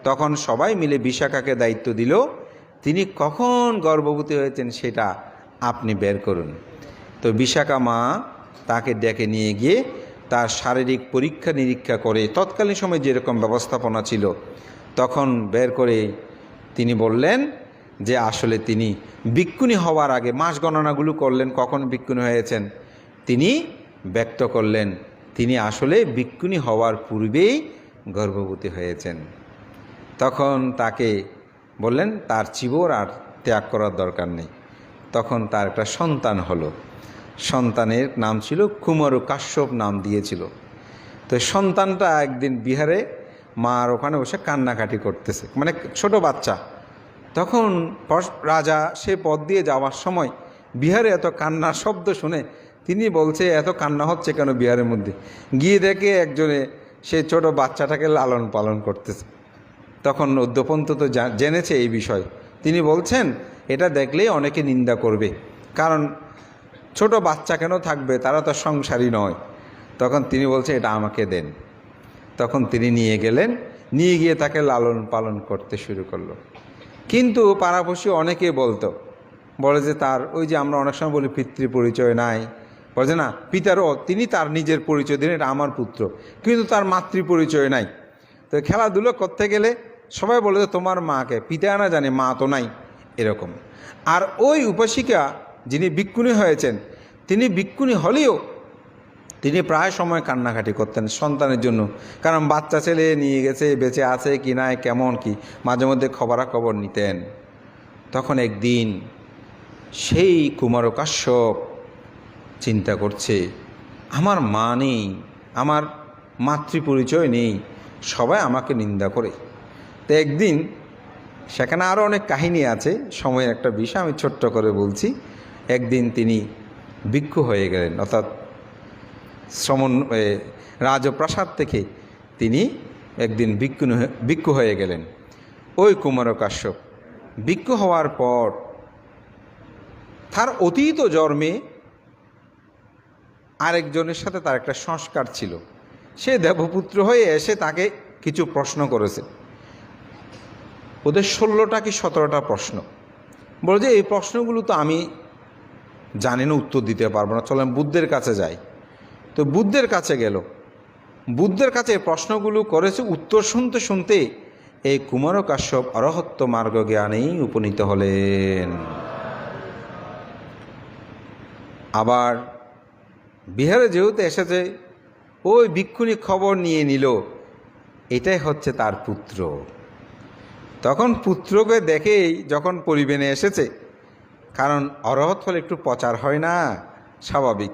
তখন সবাই মিলে বিশাখাকে দায়িত্ব দিল, তিনি কখন গর্ভবতী হয়েছেন সেটা আপনি বের করুন। তো বিশাখা মা তাকে ডেকে নিয়ে গিয়ে তার শারীরিক পরীক্ষা নিরীক্ষা করে, তৎকালীন সময় যেরকম ব্যবস্থাপনা ছিল তখন বের করে তিনি বললেন যে আসলে তিনি ভিক্ষুণী হওয়ার আগে মাস গণনাগুলো করলেন, কখন ভিক্ষুণী হয়েছেন তিনি ব্যক্ত করলেন, তিনি আসলে ভিক্ষুণী হওয়ার পূর্বেই গর্ভবতী হয়েছেন। তখন তাকে বললেন তার চিবর আর ত্যাগ করার দরকার নেই। তখন তার একটা সন্তান হলো, সন্তানের নাম ছিল কুমার কাশ্যপ নাম দিয়েছিল। তো সন্তানটা একদিন বিহারে মার ওখানে বসে কান্নাকাটি করতেছে, মানে ছোট বাচ্চা। তখন রাজা সে পথ দিয়ে যাওয়ার সময় বিহারে এত কান্নার শব্দ শুনে তিনি বলছে এত কান্না হচ্ছে কেন বিহারের মধ্যে, গিয়ে দেখে একজনে সে ছোট বাচ্চাটাকে লালন পালন করতেছে। তখন অদ্যপন্ত তো জেনেছে এই বিষয়, তিনি বলছেন এটা দেখলেই অনেকে নিন্দা করবে, কারণ ছোট বাচ্চা কেন থাকবে, তারা তো সংসারী নয়। তখন তিনি বলছে এটা আমাকে দেন। তখন তিনি নিয়ে গেলেন, নিয়ে গিয়ে তাকে লালন পালন করতে শুরু করলো। কিন্তু পাড়াপড়শি অনেকে বলে যে তার ওই যে আমরা অনেক সময় বলি পিতৃ পরিচয় নাই, বলছে না, পিতারও তিনি তার নিজের পরিচয় দিলেন, এটা আমার পুত্র, কিন্তু তার মাতৃ পরিচয় নাই। তো খেলাধুলো করতে গেলে সবাই বলে যে তোমার মাকে, পিতা না জানে মা তো নাই, এরকম। আর ওই উপাসিকা যিনি ভিক্ষুণী হয়েছেন, তিনি ভিক্ষুণী হলেও তিনি প্রায় সময় কান্নাকাটি করতেন সন্তানের জন্য, কারণ বাচ্চা ছেলে নিয়ে গেছে, বেঁচে আছে কি নাই, কেমন কি, মাঝে মধ্যে খবরাখবর নিতেন। তখন একদিন সেই কুমারকাশ্যপ চিন্তা করছে, আমার মা নেই, আমার মাতৃপরিচয় নেই, সবাই আমাকে নিন্দা করে। তো একদিন, সেখানে আরও অনেক কাহিনী আছে, সময়ের একটা বিষয় আমি ছোট্ট করে বলছি। একদিন তিনি ভিক্ষু হয়ে গেলেন, অর্থাৎ রাজপ্রাসাদ থেকে তিনি একদিন ভিক্ষু হয়ে গেলেন। ওই কুমারকাশ্যপ ভিক্ষু হওয়ার পর তার অতীত জন্মে আরেকজনের সাথে তার একটা সংস্কার ছিল। সে দেবপুত্র হয়ে এসে তাকে কিছু প্রশ্ন করেছে, ওদের 16টা কি 17টা প্রশ্ন। বলে যে এই প্রশ্নগুলো তো আমি জানি না, উত্তর দিতে পারবো না, চলেন বুদ্ধের কাছে যাই। তো বুদ্ধের কাছে গেল, বুদ্ধের কাছে প্রশ্নগুলো করেছে, উত্তর শুনতে শুনতে এই কুমারকাশ্যপ অরহত্ত মার্গ জ্ঞানেই উপনীত হলেন। আবার বিহারে যেহেতু এসেছে, ওই ভিক্ষুণী খবর নিয়ে নিল এটাই হচ্ছে তার পুত্র। তখন পুত্রকে দেখেই যখন পরিবেনে এসেছে, কারণ অরহত হলে একটু প্রচার হয় না, স্বাভাবিক।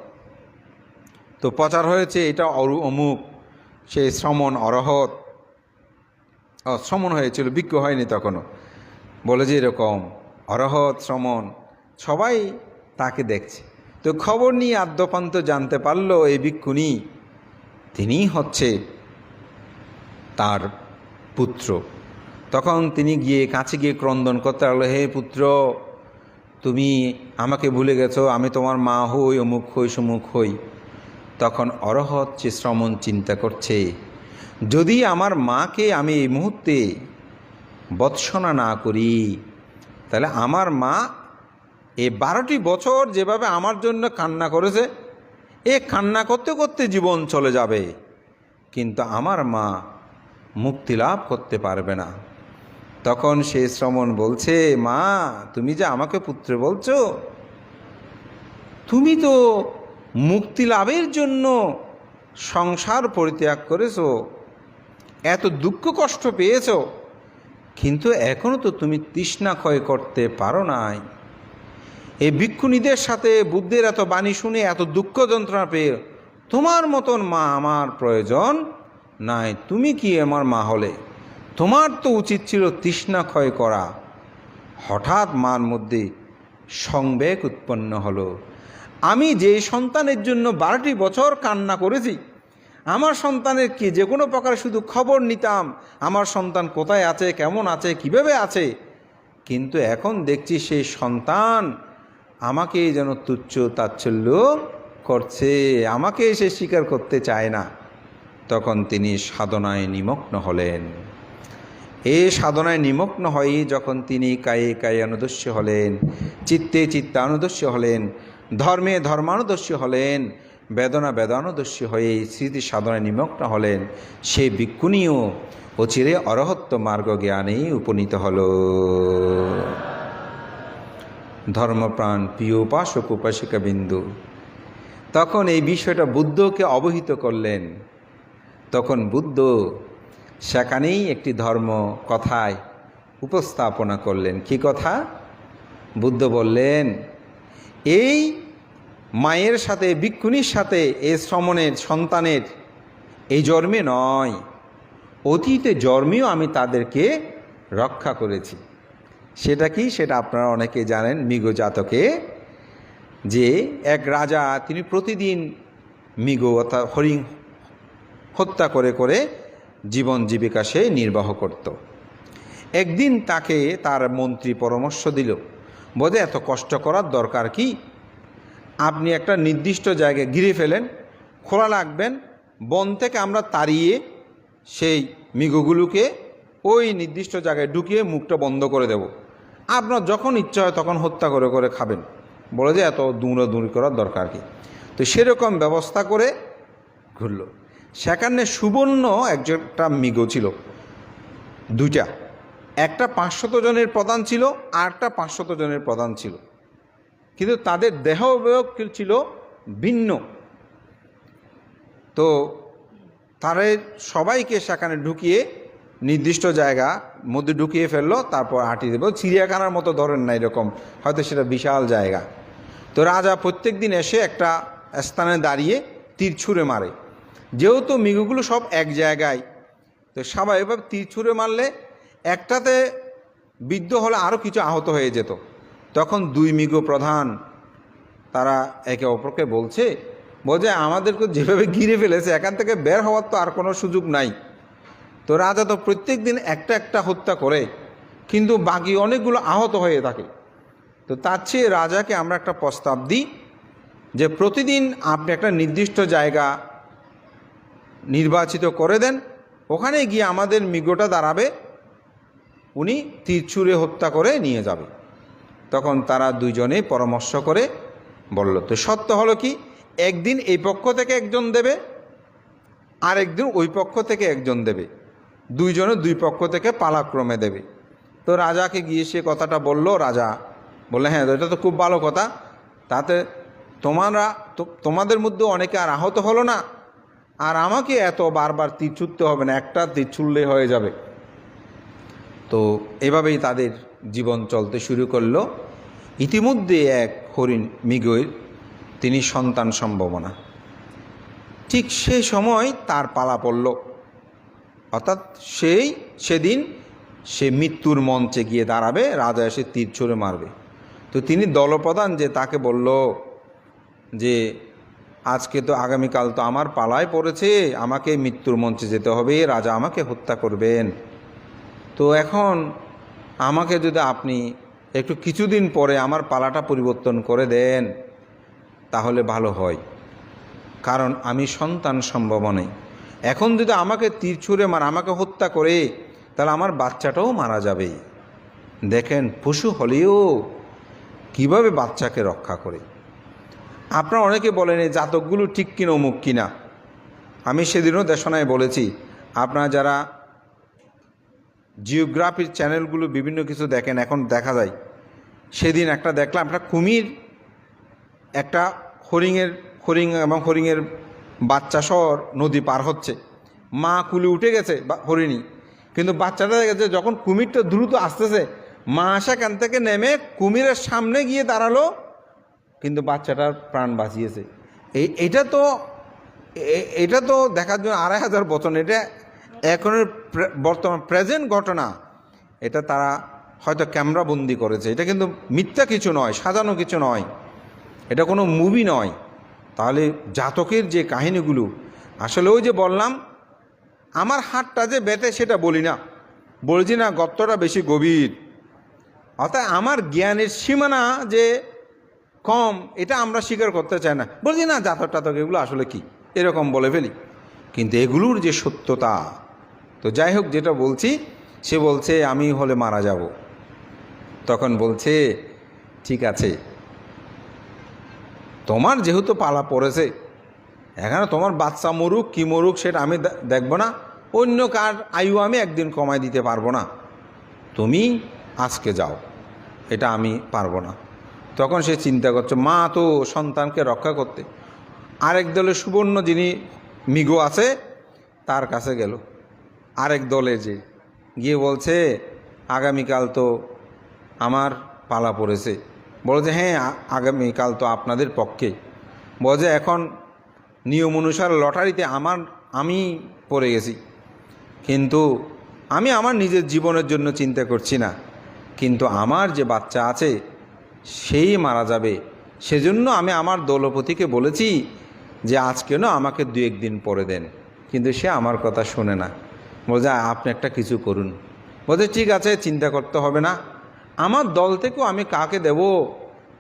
তো প্রচার হয়েছে এটা অমুক, সেই শ্রমণ অরহত, শ্রমণ হয়েছিল, ভিক্ষু হয়নি তখনও। বলে যে এরকম অরহত শ্রমণ, সবাই তাকে দেখছে। তো খবর নিয়ে আদ্যপান্ত জানতে পারল এই ভিক্ষুণী তিনিই হচ্ছে তার পুত্র। তখন তিনি কাছে গিয়ে ক্রন্দন করতে লাগলো, হে পুত্র, তুমি আমাকে ভুলে গেছো, আমি তোমার মা হই, অমুক হই, সমুক হই। তখন অরহত যে শ্রমণ চিন্তা করছে, যদি আমার মাকে আমি এই মুহূর্তে বৎসনা না করি, তাহলে আমার মা এই 12টি বছর যেভাবে আমার জন্য কান্না করেছে, এ কান্না করতে করতে জীবন চলে যাবে, কিন্তু আমার মা মুক্তি লাভ করতে পারবে না। তখন সেই শ্রমণ বলছে, মা তুমি যে আমাকে পুত্র বলছো, তুমি তো মুক্তি লাভের জন্য সংসার পরিত্যাগ করেছো, এত দুঃখ কষ্ট পেয়েছো, কিন্তু এখনও তো তুমি তৃষ্ণা ক্ষয় করতে পারো নাই। এই ভিক্ষুণীদের সাথে বুদ্ধের এত বাণী শুনে এত দুঃখ যন্ত্রণা পেয়ে তোমার মতন মা আমার প্রয়োজন নাই। তুমি কি আমার মা হলে? তোমার তো উচিত ছিল তৃষ্ণা ক্ষয় করা। হঠাৎ মার মধ্যে সংবেগ উৎপন্ন হলো, আমি যে সন্তানের জন্য 12টি বছর কান্না করেছি, আমার সন্তানের কি যে কোনো প্রকার শুধু খবর নিতাম, আমার সন্তান কোথায় আছে, কেমন আছে, কিভাবে আছে, কিন্তু এখন দেখছি সেই সন্তান আমাকে যেন তুচ্ছ তাচ্ছল্য করছে, আমাকে সে স্বীকার করতে চায় না। তখন তিনি সাধনায় নিমগ্ন হলেন। এই সাধনায় নিমগ্ন হয়ে যখন তিনি কায়ে কায়ে অনুদস্য হলেন, চিত্তে চিত্তানুদস্য হলেন, ধর্মে ধর্মানুদস্য হলেন, বেদনা বেদানুদস্য হয়ে স্মৃতি সাধনায় নিমগ্ন হলেন, সে ভিক্ষুণীও অচিরে অরহত্ত মার্গ জ্ঞানেই উপনীত হল। ধর্মপ্রাণ প্রিয় উপাসক উপাসিকা বিন্দু তখন এই বিষয়টা বুদ্ধকে অবহিত করলেন। তখন বুদ্ধ সেখানেই একটি ধর্ম কথায় উপস্থাপনা করলেন। কি কথা? বুদ্ধ বললেন, এই মায়ের সাথে, ভিক্ষুণীর সাথে, এই শ্রমণের সন্তানের এই জন্মে নয়, অতীতে জন্মেও আমি তাদেরকে রক্ষা করেছি। সেটা কি? সেটা আপনারা অনেকে জানেন। মৃগ জাতকে যে এক রাজা, তিনি প্রতিদিন মৃগ অর্থাৎ হরিণ হত্যা করে করে জীবন জীবিকা সে নির্বাহ করত। একদিন তাকে তার মন্ত্রী পরামর্শ দিল, বোধে এত কষ্ট করার দরকার কি, আপনি একটা নির্দিষ্ট জায়গায় ঘিরে ফেলেন, খোলা রাখবেন, বন থেকে আমরা তাড়িয়ে সেই মৃগগুলোকে ওই নির্দিষ্ট জায়গায় ঢুকিয়ে মুখটা বন্ধ করে দেব, আপনার যখন ইচ্ছা হয় তখন হত্যা করে করে খাবেন। বলে যে এত দৌড়াদৌড়ি করার দরকার কি। তো সেরকম ব্যবস্থা করে ঘুরল। সেখানে সুবর্ণ একটা মৃগ ছিল, দুইটা, একটা 500 জনের প্রধান ছিল আর একটা 500 জনের প্রধান ছিল, কিন্তু তাদের দেহ অবয়ব ছিল ভিন্ন। তো তারা সবাইকে সেখানে ঢুকিয়ে নির্দিষ্ট জায়গা মধ্যে ঢুকিয়ে ফেললো, তারপর হাঁটিয়ে দেবো। চিড়িয়াখানার মতো ধরেন না, এরকম হয়তো সেটা বিশাল জায়গা। তো রাজা প্রত্যেক দিন এসে একটা স্থানে দাঁড়িয়ে তীর ছুঁড়ে মারে। যেহেতু মৃগগুলো সব এক জায়গায়, তো স্বাভাবিকভাবে তীর ছুঁড়ে মারলে একটাতে বিদ্ধ হলে আরও কিছু আহত হয়ে যেত। তখন দুই মৃগ প্রধান তারা একে অপরকে বলছে আমাদেরকে যেভাবে ঘিরে ফেলেছে, এখান থেকে বের হওয়ার তো আর কোনো সুযোগ নাই। তো রাজা তো প্রত্যেক দিন একটা একটা হত্যা করে, কিন্তু বাকি অনেকগুলো আহত হয়ে থাকে। তো তার চেয়ে রাজাকে আমরা একটা প্রস্তাব দিই যে প্রতিদিন আপনি একটা নির্দিষ্ট জায়গা নির্বাচিত করে দেন, ওখানে গিয়ে আমাদের মৃগটা দাঁড়াবে, উনি তীর ছুঁড়ে হত্যা করে নিয়ে যাবে। তখন তারা দুইজনে পরামর্শ করে বলল, তো সত্য হলো কি, একদিন এই পক্ষ থেকে একজন দেবে, আর একদিন ওই পক্ষ থেকে একজন দেবে, দুইজনে দুই পক্ষ থেকে পালাক্রমে দেবে। তো রাজাকে গিয়ে সে কথাটা বলল। রাজা বললে, হ্যাঁ এটা তো খুব ভালো কথা, তাতে তোমাদের মধ্যে অনেকে আর আহত হলো না, আর আমাকে এত বারবার তীর ছুঁড়তে হবে না, একটা তীর ছুঁড়লেই হয়ে যাবে। তো এভাবেই তাদের জীবন চলতে শুরু করলো। ইতিমধ্যে এক হরিণ মৃগের তিনি সন্তান সম্ভাবনা, ঠিক সেই সময় তার পালা পড়ল, অর্থাৎ সেদিন সে মৃত্যুর মঞ্চে গিয়ে দাঁড়াবে, রাজা এসে তীর ছুঁড়ে মারবে। তো তিনি দলপ্রধান যে তাকে বলল যে আজকে তো আগামীকাল তো আমার পালায় পড়েছে, আমাকে মৃত্যুর মঞ্চে যেতে হবে, রাজা আমাকে হত্যা করবেন। তো এখন আমাকে যদি আপনি একটু কিছুদিন পরে আমার পালাটা পরিবর্তন করে দেন তাহলে ভালো হয়, কারণ আমি সন্তান সম্ভব নেই। এখন যদি আমাকে তীর ছুঁড়ে আমাকে হত্যা করে, তাহলে আমার বাচ্চাটাও মারা যাবে। দেখেন পশু হলেও কিভাবে বাচ্চাকে রক্ষা করে। আপনারা অনেকে বলেন এই জাতকগুলো ঠিক কিনা অমুক কিনা। আমি সেদিনও দেশনায় বলেছি, আপনারা যারা জিওগ্রাফির চ্যানেলগুলো বিভিন্ন কিছু দেখেন, এখন দেখা যায়, সেদিন একটা দেখলাম একটা কুমির একটা হরিণ এবং হরিণের বাচ্চা সহ নদী পার হচ্ছে, মা কুলে উঠে গেছে হরিণী, কিন্তু বাচ্চাটা গেছে, যখন কুমিরটা দ্রুত আসতেছে, মা সেখান থেকে নেমে কুমিরের সামনে গিয়ে দাঁড়ালো, কিন্তু বাচ্চাটার প্রাণ বাঁচিয়েছে। এটা তো দেখার জন্য 2500 বছর, এটা এখনের বর্তমান প্রেজেন্ট ঘটনা, এটা তারা হয়তো ক্যামেরা বন্দি করেছে, এটা কিন্তু মিথ্যা কিছু নয়, সাজানো কিছু নয়, এটা কোনো মুভি নয়। তাহলে জাতকের যে কাহিনীগুলো, আসলে ওই যে বললাম, আমার হাতটা যে বেঁধে সেটা বলি না, বলছি না গর্তটা বেশি গভীর, অর্থাৎ আমার জ্ঞানের সীমানা যে কম, এটা আমরা স্বীকার করতে চাই না, বলছি না জাতক টাতক এগুলো আসলে কি, এরকম বলে ফেলি। কিন্তু এগুলোর যে সত্যতা, তো যাই হোক, যেটা বলছি, সে বলছে আমি হলে মারা যাব। তখন বলছে ঠিক আছে, তোমার যেহেতু পালা পড়েছে, এখানে তোমার বাচ্চা মরুক কি মরুক সেটা আমি দেখব না, অন্য কার আয়ু আমি একদিন কমায় দিতে পারবো না, তুমি আজকে যাও, এটা আমি পারবো না। তখন সে চিন্তা করছে, মা তো সন্তানকে রক্ষা করতে। আরেক দলে সুবর্ণ যিনি মৃগ আছে তার কাছে গেল, আরেক দলে যে গিয়ে বলছে আগামীকাল তো আমার পালা পড়েছে। বলছে হ্যাঁ আগামীকাল তো আপনাদের পক্ষে। বলছে এখন নিয়ম অনুসারে লটারিতে আমি পড়ে গেছি, কিন্তু আমি আমার নিজের জীবনের জন্য চিন্তা করছি না, কিন্তু আমার যে বাচ্চা আছে সেই মারা যাবে, সেজন্য আমি আমার দলপতিকে বলেছি যে আজকে না আমাকে 2-1 দিন পরে দেন, কিন্তু সে আমার কথা শোনে না। বলছে আপনি একটা কিছু করুন। বলছে ঠিক আছে, চিন্তা করতে হবে না, আমার দল থেকেও আমি কাকে দেব,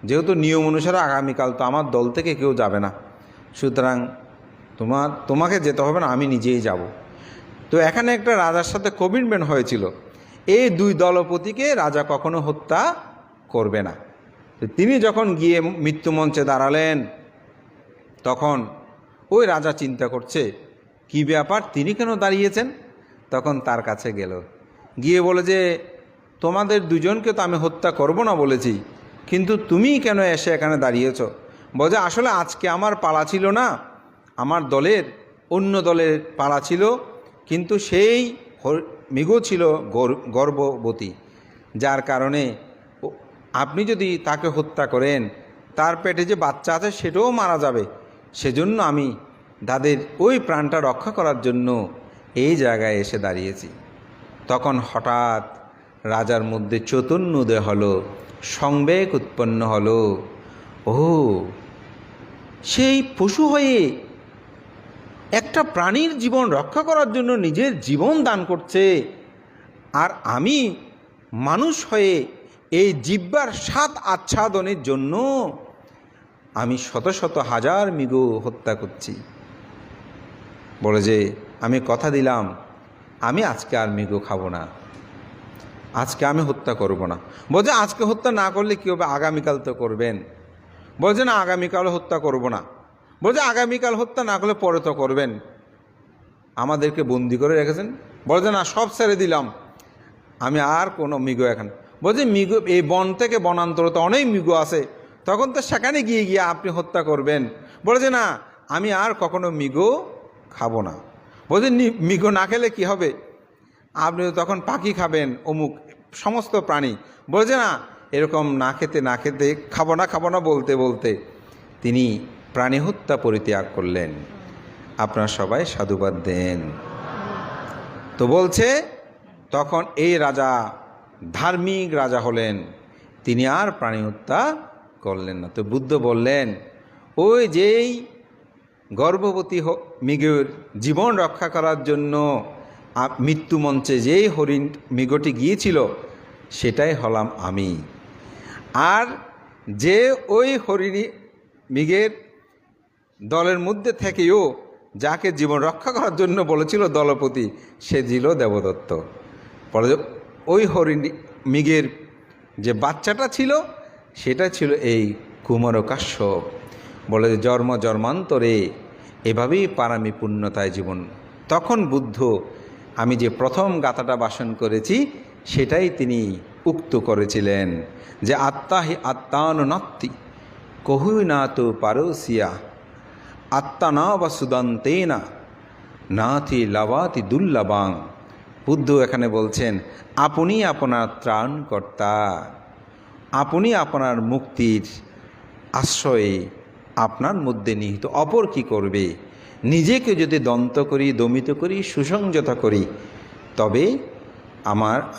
যেহেতু নিয়ম অনুসারে আগামীকাল তো আমার দল থেকে কেউ যাবে না, সুতরাং তোমাকে যেতে হবে না, আমি নিজেই যাব। তো এখানে একটা রাজার সাথে কমিটমেন্ট হয়েছিল, এই 2 দলপতিকে রাজা কখনো হত্যা করবে না। তো তিনি যখন গিয়ে মৃত্যুমঞ্চে দাঁড়ালেন, তখন ওই রাজা চিন্তা করছে কি ব্যাপার, তিনি কেন দাঁড়িয়েছেন। তখন তার কাছে গেল, গিয়ে বলে যে তোমাদের দুজনকে তো আমি হত্যা করব না বলেছি, কিন্তু তুমি কেন এসে এখানে দাঁড়িয়েছ। বলছে আসলে আজকে আমার পালা ছিল না, আমার দলের অন্য দলের পালা ছিল, কিন্তু সেই মৃগ ছিল গর্ভবতী, যার কারণে আপনি যদি তাকে হত্যা করেন তার পেটে যে বাচ্চা আছে সেটাও মারা যাবে, সেজন্য আমি তাদের ওই প্রাণটা রক্ষা করার জন্য এই জায়গায় এসে দাঁড়িয়েছি। তখন হঠাৎ রাজার মধ্যে চৈতন্য উদয় হলো, সংবেগ উৎপন্ন হলো, ও সেই পশু হয়ে একটা প্রাণীর জীবন রক্ষা করার জন্য নিজের জীবন দান করছে, আর আমি মানুষ হয়ে এই জিহ্বার স্বাদ আচ্ছাদনের জন্য আমি শত শত হাজার মৃগ হত্যা করছি। বলে যে আমি কথা দিলাম আমি আজকে আর মৃগ খাবো না, আজকে আমি হত্যা করব না। বলছে আজকে হত্যা না করলে কী হবে, আগামীকাল তো করবেন। বলছে না আগামীকালও হত্যা করব না। বলছে আগামীকাল হত্যা না করলে পরে তো করবেন, আমাদেরকে বন্দি করে রেখেছেন। বলছে না সব ছেড়ে দিলাম, আমি আর কোনো মৃগ এখন। বলছে মৃগ এই বন থেকে বনান্তরে তো অনেক মৃগ আছে, তখন তো সেখানে গিয়ে গিয়ে আপনি হত্যা করবেন। বলেছে না আমি আর কখনো মৃগ খাবো না। বলছে মৃগ না খেলে কি হবে, আপনি তখন পাখি খাবেন, অমুক সমস্ত প্রাণী। বলছে না এরকম না খেতে খাবো না বলতে বলতে তিনি প্রাণী হত্যা পরিত্যাগ করলেন। আপনারা সবাই সাধুবাদ দেন। তো বলছে তখন এই রাজা ধার্মিক রাজা হলেন, তিনি আর প্রাণী হত্যা করলেন না। তো বুদ্ধ বললেন ওই যেই গর্ভবতী মৃগের জীবন রক্ষা করার জন্য মৃত্যু মঞ্চে যেই হরিণ মৃগটি গিয়েছিল সেটাই হলাম আমি, আর যে ওই হরিণী মৃগের দলের মধ্যে থেকেও যাকে জীবন রক্ষা করার জন্য বলেছিল দলপতি, সে ছিল দেবদত্ত। বলে ওই হরিণ মৃগের যে বাচ্চাটা ছিল সেটা ছিল এই কুমারকাশ্যপ। বলে জন্ম জন্মান্তরে এভাবেই পারামি পূর্ণতায় জীবন। তখন বুদ্ধ আমি যে প্রথম গাথাটা বাসন করেছি সেটাই তিনি উক্ত করেছিলেন যে আত্মা হি আত্মানুনাত্তি কহুই না তো পারসিয়া আত্মা না বা সুদান্তেনা নাথি লাভাতি দুর্লভাং। বুদ্ধ এখানে বলছেন আপনি আপনার ত্রাণকর্তা, আপনি আপনার মুক্তির আশ্রয়ে আপনার মধ্যে নিহিত, অপর কি করবে। নিজেকে যদি দন্ত করি, দমিত করি, সুসংযত করি, তবে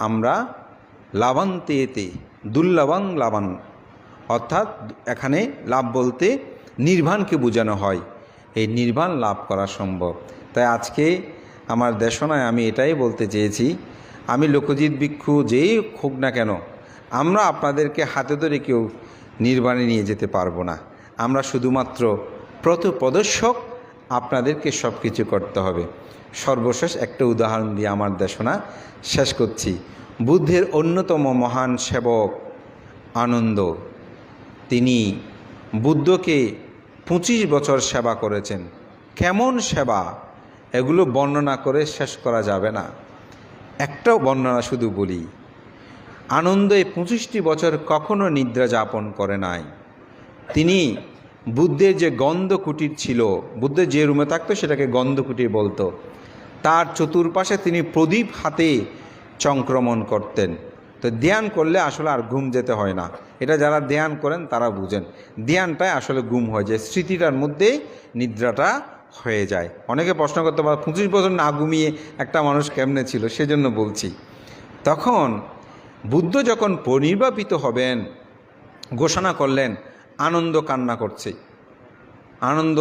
আমরা লাভান্তেতে দুর্লভাং লাভান, অর্থাৎ এখানে লাভ বলতে নির্বাণকে বোঝানো হয়, এই নির্বাণ লাভ করা সম্ভব। তাই আজকে আমার দেশনায় আমি এটাই বলতে চেয়েছি, আমি লোকজিৎ ভিক্ষু যেই হোক না কেন, আমরা আপনাদেরকে হাতে ধরে কেউ নির্বাণে নিয়ে যেতে পারবো না। আমরা শুধুমাত্র প্রদর্শক, আপনাদেরকে সব কিছু করতে হবে। সর্বশেষ একটা উদাহরণ দিয়ে আমার দেশনা শেষ করছি। বুদ্ধের অন্যতম মহান সেবক আনন্দ, তিনি বুদ্ধকে 25 বছর সেবা করেছেন। কেমন সেবা, এগুলো বর্ণনা করে শেষ করা যাবে না। একটাও বর্ণনা শুধু বলি, আনন্দ এই 25টি বছর কখনো নিদ্রা যাপন করে নাই। তিনি বুদ্ধের যে গন্ধ কুটির ছিল, বুদ্ধের যে রুমে থাকতো সেটাকে গন্ধ কুটির বলতো, তার চতুর্পাশে তিনি প্রদীপ হাতে চংক্রমণ করতেন। তো ধ্যান করলে আসলে আর ঘুম যেতে হয় না, এটা যারা ধ্যান করেন তারা বুঝেন। ধ্যানটাই আসলে ঘুম হয়ে যায়, স্মৃতিটার মধ্যেই নিদ্রাটা হয়ে যায়। অনেকে প্রশ্ন করতে পারে 25 বছর না ঘুমিয়ে একটা মানুষ কেমনে ছিল, সেজন্য বলছি। তখন বুদ্ধ যখন পরিনির্বাপিত হবেন ঘোষণা করলেন, আনন্দ কান্না করছে। আনন্দ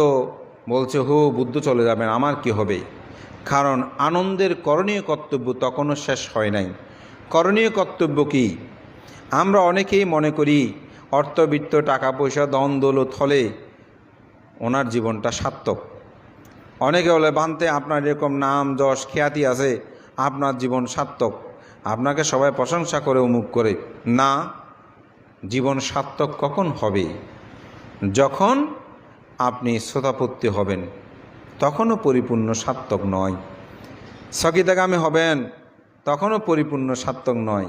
বলছে হো বুদ্ধ চলে যাবেন, আমার কি হবে। কারণ আনন্দের করণীয় কর্তব্য তখনও শেষ হয় নাই। করণীয় কর্তব্য কি, আমরা অনেকেই মনে করি অর্থবিত্ত, টাকা পয়সা, ধন দৌলত হলে ওনার জীবনটা সার্থক। অনেকে বলে বানতে আপনার এরকম নাম যশ খ্যাতি আছে, আপনার জীবন সার্থক, আপনাকে সবাই প্রশংসা করে অমুক করে। না, জীবন সার্থক কখন হবে, যখন আপনি শ্রোতাপত্তি হবেন, তখনও পরিপূর্ণ সার্থক নয়। স্থগিতগামী হবেন, তখনও পরিপূর্ণ সার্থক নয়।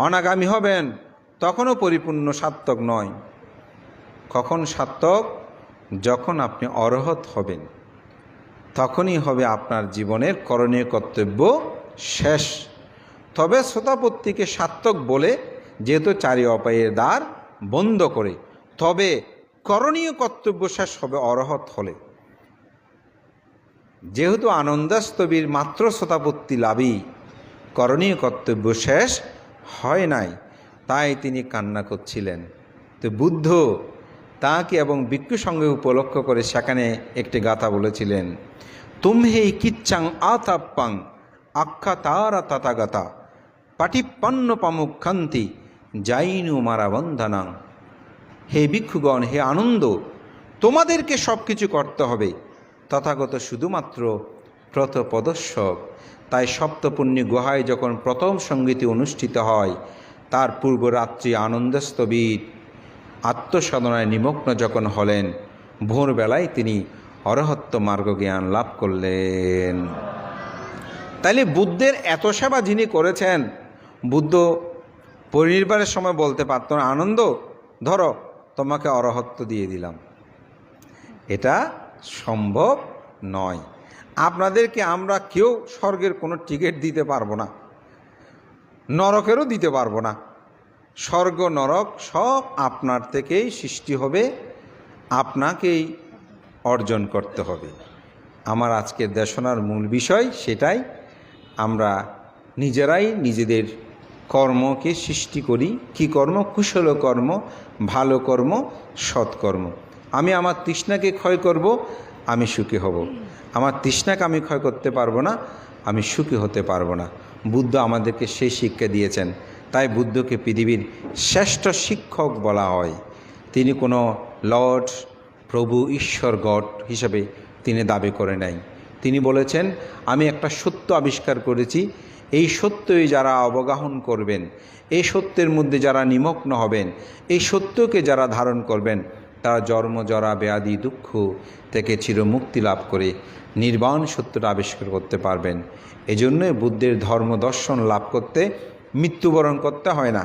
অনাগামী হবেন, তখনও পরিপূর্ণ সার্থক নয়। কখন সার্থক? যখন আপনি অরহত হবেন, তখনই হবে আপনার জীবনের করণীয় কর্তব্য শেষ। তবে শ্রোতাপত্তিকে সার্থক বলে, যেহেতু চারি অপায়ের দ্বার বন্ধ করে, তবে করণীয় কর্তব্য শেষ হবে অরহত হলে। যেহেতু আনন্দাস্তবীর মাত্র শ্রোতাপত্তি লাভই করণীয় কর্তব্য শেষ হয় নাই, তাই তিনি কান্না করছিলেন। তো বুদ্ধ তাকে এবং ভিক্ষু সঙ্গে উপলক্ষ করে সেখানে একটি গাথা বলেছিলেন, তুমহেই কিচ্ছাং আতাপ্পাং আখ্যা তারা তথাগতা পাটিপন্ন পামুখান্তি যাইনু মারা বন্ধনাং। হে ভিক্ষুগণ, হে আনন্দ, তোমাদেরকে সব কিছু করতে হবে, তথাগত শুধুমাত্র প্রতপদস্যক। তাই সপ্তপুণ্যী গুহায় যখন প্রথম সঙ্গীতি অনুষ্ঠিত হয়, তার পূর্বরাত্রি আনন্দস্তবীর আত্মসাধনায় নিমগ্ন যখন হলেন, ভোরবেলায় তিনি অরহত্ব মার্গ জ্ঞান লাভ করলেন। তাইলে বুদ্ধের এত সেবা যিনি করেছেন, বুদ্ধ পরিনির্বাণের সময় বলতে পারতেন, আনন্দ ধরো, তোমাকে অরহত্ব দিয়ে দিলাম। এটা সম্ভব নয়। আপনাদেরকে আমরা কেউ স্বর্গের কোনো টিকিট দিতে পারবো না, নরকেরও দিতে পারবো না। স্বর্গ নরক সব আপনার থেকেই সৃষ্টি হবে, আপনাকেই অর্জন করতে হবে। আমার আজকের দেশনার মূল বিষয় সেটাই। আমরা নিজেরাই নিজেদের কর্মকে সৃষ্টি করি। কি কর্ম? কুশল কর্ম, ভালো কর্ম, সৎকর্ম। আমি আমার তৃষ্ণাকে ক্ষয় করব, আমি সুখী হব। আমার তৃষ্ণাকে আমি ক্ষয় করতে পারবো না, আমি সুখী হতে পারবো না। বুদ্ধ আমাদেরকে সেই শিক্ষা দিয়েছেন। তাই বুদ্ধকে পৃথিবীর শ্রেষ্ঠ শিক্ষক বলা হয়। তিনি কোনো লর্ড, প্রভু, ঈশ্বর, গড হিসেবে তিনি দাবি করে নাই। তিনি বলেছেন, আমি একটা সত্য আবিষ্কার করেছি, এই সত্যই যারা অবগাহন করবেন, এই সত্যের মধ্যে যারা নিমগ্ন হবেন, এই সত্যকে যারা ধারণ করবেন, তারা জন্ম জরা ব্যাধি দুঃখ থেকে চিরমুক্তি লাভ করে নির্বাণ সত্যটা আবিষ্কার করতে পারবেন। এজন্যই বুদ্ধের ধর্ম দর্শন লাভ করতে মৃত্যুবরণ করতে হয় না।